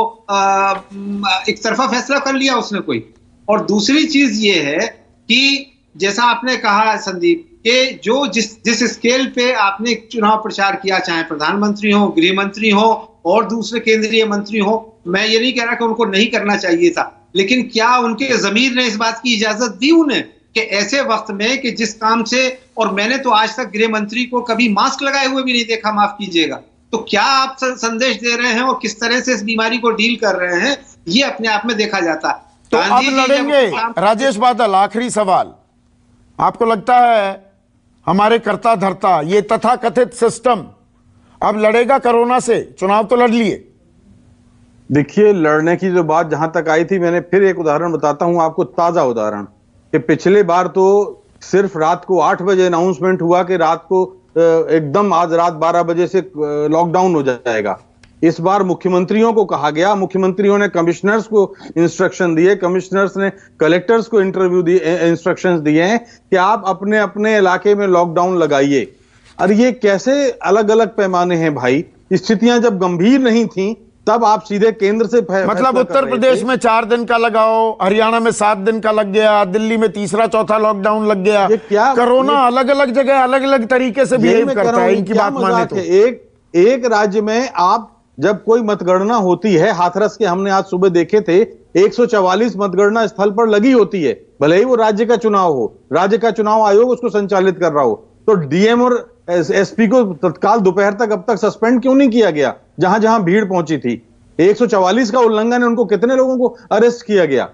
एक तरफा फैसला कर लिया उसने कोई? और दूसरी चीज ये है कि जैसा आपने कहा संदीप, कि जो जिस स्केल पे आपने चुनाव प्रचार किया, चाहे प्रधानमंत्री हो, गृह मंत्री हो और दूसरे केंद्रीय मंत्री हो, मैं ये नहीं कह रहा कि उनको नहीं करना चाहिए था, लेकिन क्या उनके ज़मीर ने इस बात की इजाजत दी उन्हें कि ऐसे वक्त में कि जिस काम से, और मैंने तो आज तक गृह मंत्री को कभी मास्क लगाए हुए भी नहीं देखा, माफ कीजिएगा, तो क्या आप संदेश दे रहे हैं और किस तरह से इस बीमारी को डील कर रहे हैं, ये अपने आप में देखा जाता है। तो अब लड़ेंगे। राजेश बादल, आखिरी सवाल, आपको लगता है हमारे कर्ता धर्ता, ये तथाकथित सिस्टम अब लड़ेगा कोरोना से? चुनाव तो लड़ लिए। देखिए, लड़ने की जो बात जहां तक आई थी, मैंने फिर एक उदाहरण बताता हूं आपको, ताजा उदाहरण, कि पिछले बार तो सिर्फ रात को 8 बजे अनाउंसमेंट हुआ कि रात को एकदम आज रात 12 बजे से लॉकडाउन हो जाएगा। इस बार मुख्यमंत्रियों को कहा गया, मुख्यमंत्रियों ने कमिश्नर्स को इंस्ट्रक्शन दिए, कमिश्नर्स ने कलेक्टर्स को इंस्ट्रक्शंस दिए हैं कि आप अपने अपने इलाके में लॉकडाउन लगाइए। अरे ये कैसे अलग अलग पैमाने हैं भाई? स्थितियां जब गंभीर नहीं थी तब आप सीधे केंद्र से मतलब उत्तर प्रदेश में 4 दिन का लगाओ, हरियाणा में 7 दिन का लग गया, दिल्ली में तीसरा चौथा लॉकडाउन लग गया। क्या कोरोना अलग अलग जगह अलग अलग तरीके से बिहेव करता है, इनकी बात माने तो। एक राज्य में आप जब कोई मतगणना होती है, हाथरस के हमने आज सुबह देखे थे, 144 मतगणना स्थल पर लगी होती है, भले ही वो राज्य का चुनाव हो, राज्य का चुनाव आयोग उसको संचालित कर रहा हो, तो डीएम और एसपी को तत्काल दोपहर तक अब तक सस्पेंड क्यों नहीं किया गया जहां जहां भीड़ पहुंची थी? 144 का उल्लंघन है, उनको कितने लोगों को अरेस्ट किया गया?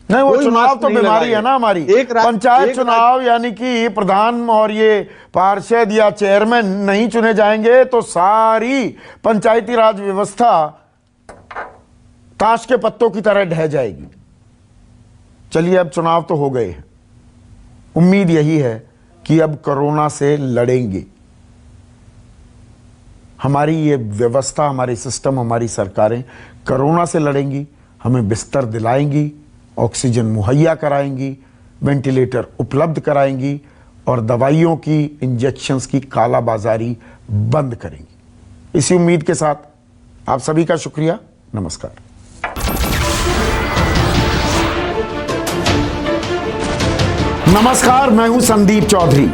नहीं, वो चुनाव तो बीमारी है ना हमारी। पंचायत चुनाव यानी कि प्रधान और ये पार्षद या चेयरमैन नहीं चुने जाएंगे तो सारी पंचायती राज व्यवस्था ताश के पत्तों की तरह ढह जाएगी। चलिए, अब चुनाव तो हो गए, उम्मीद यही है कि अब कोरोना से लड़ेंगे। हमारी ये व्यवस्था, हमारे सिस्टम, हमारी सरकारें कोरोना से लड़ेंगी, हमें बिस्तर दिलाएंगी, ऑक्सीजन मुहैया कराएंगी, वेंटिलेटर उपलब्ध कराएंगी और दवाइयों की, इंजेक्शंस की कालाबाजारी बंद करेंगी। इसी उम्मीद के साथ आप सभी का शुक्रिया। नमस्कार। नमस्कार, मैं हूं संदीप चौधरी।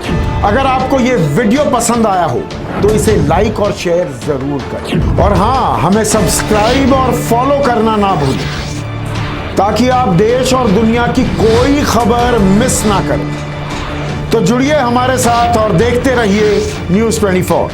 अगर आपको ये वीडियो पसंद आया हो तो इसे लाइक और शेयर जरूर करें, और हां, हमें सब्सक्राइब और फॉलो करना ना भूलें ताकि आप देश और दुनिया की कोई खबर मिस ना करें। तो जुड़िए हमारे साथ और देखते रहिए News 24।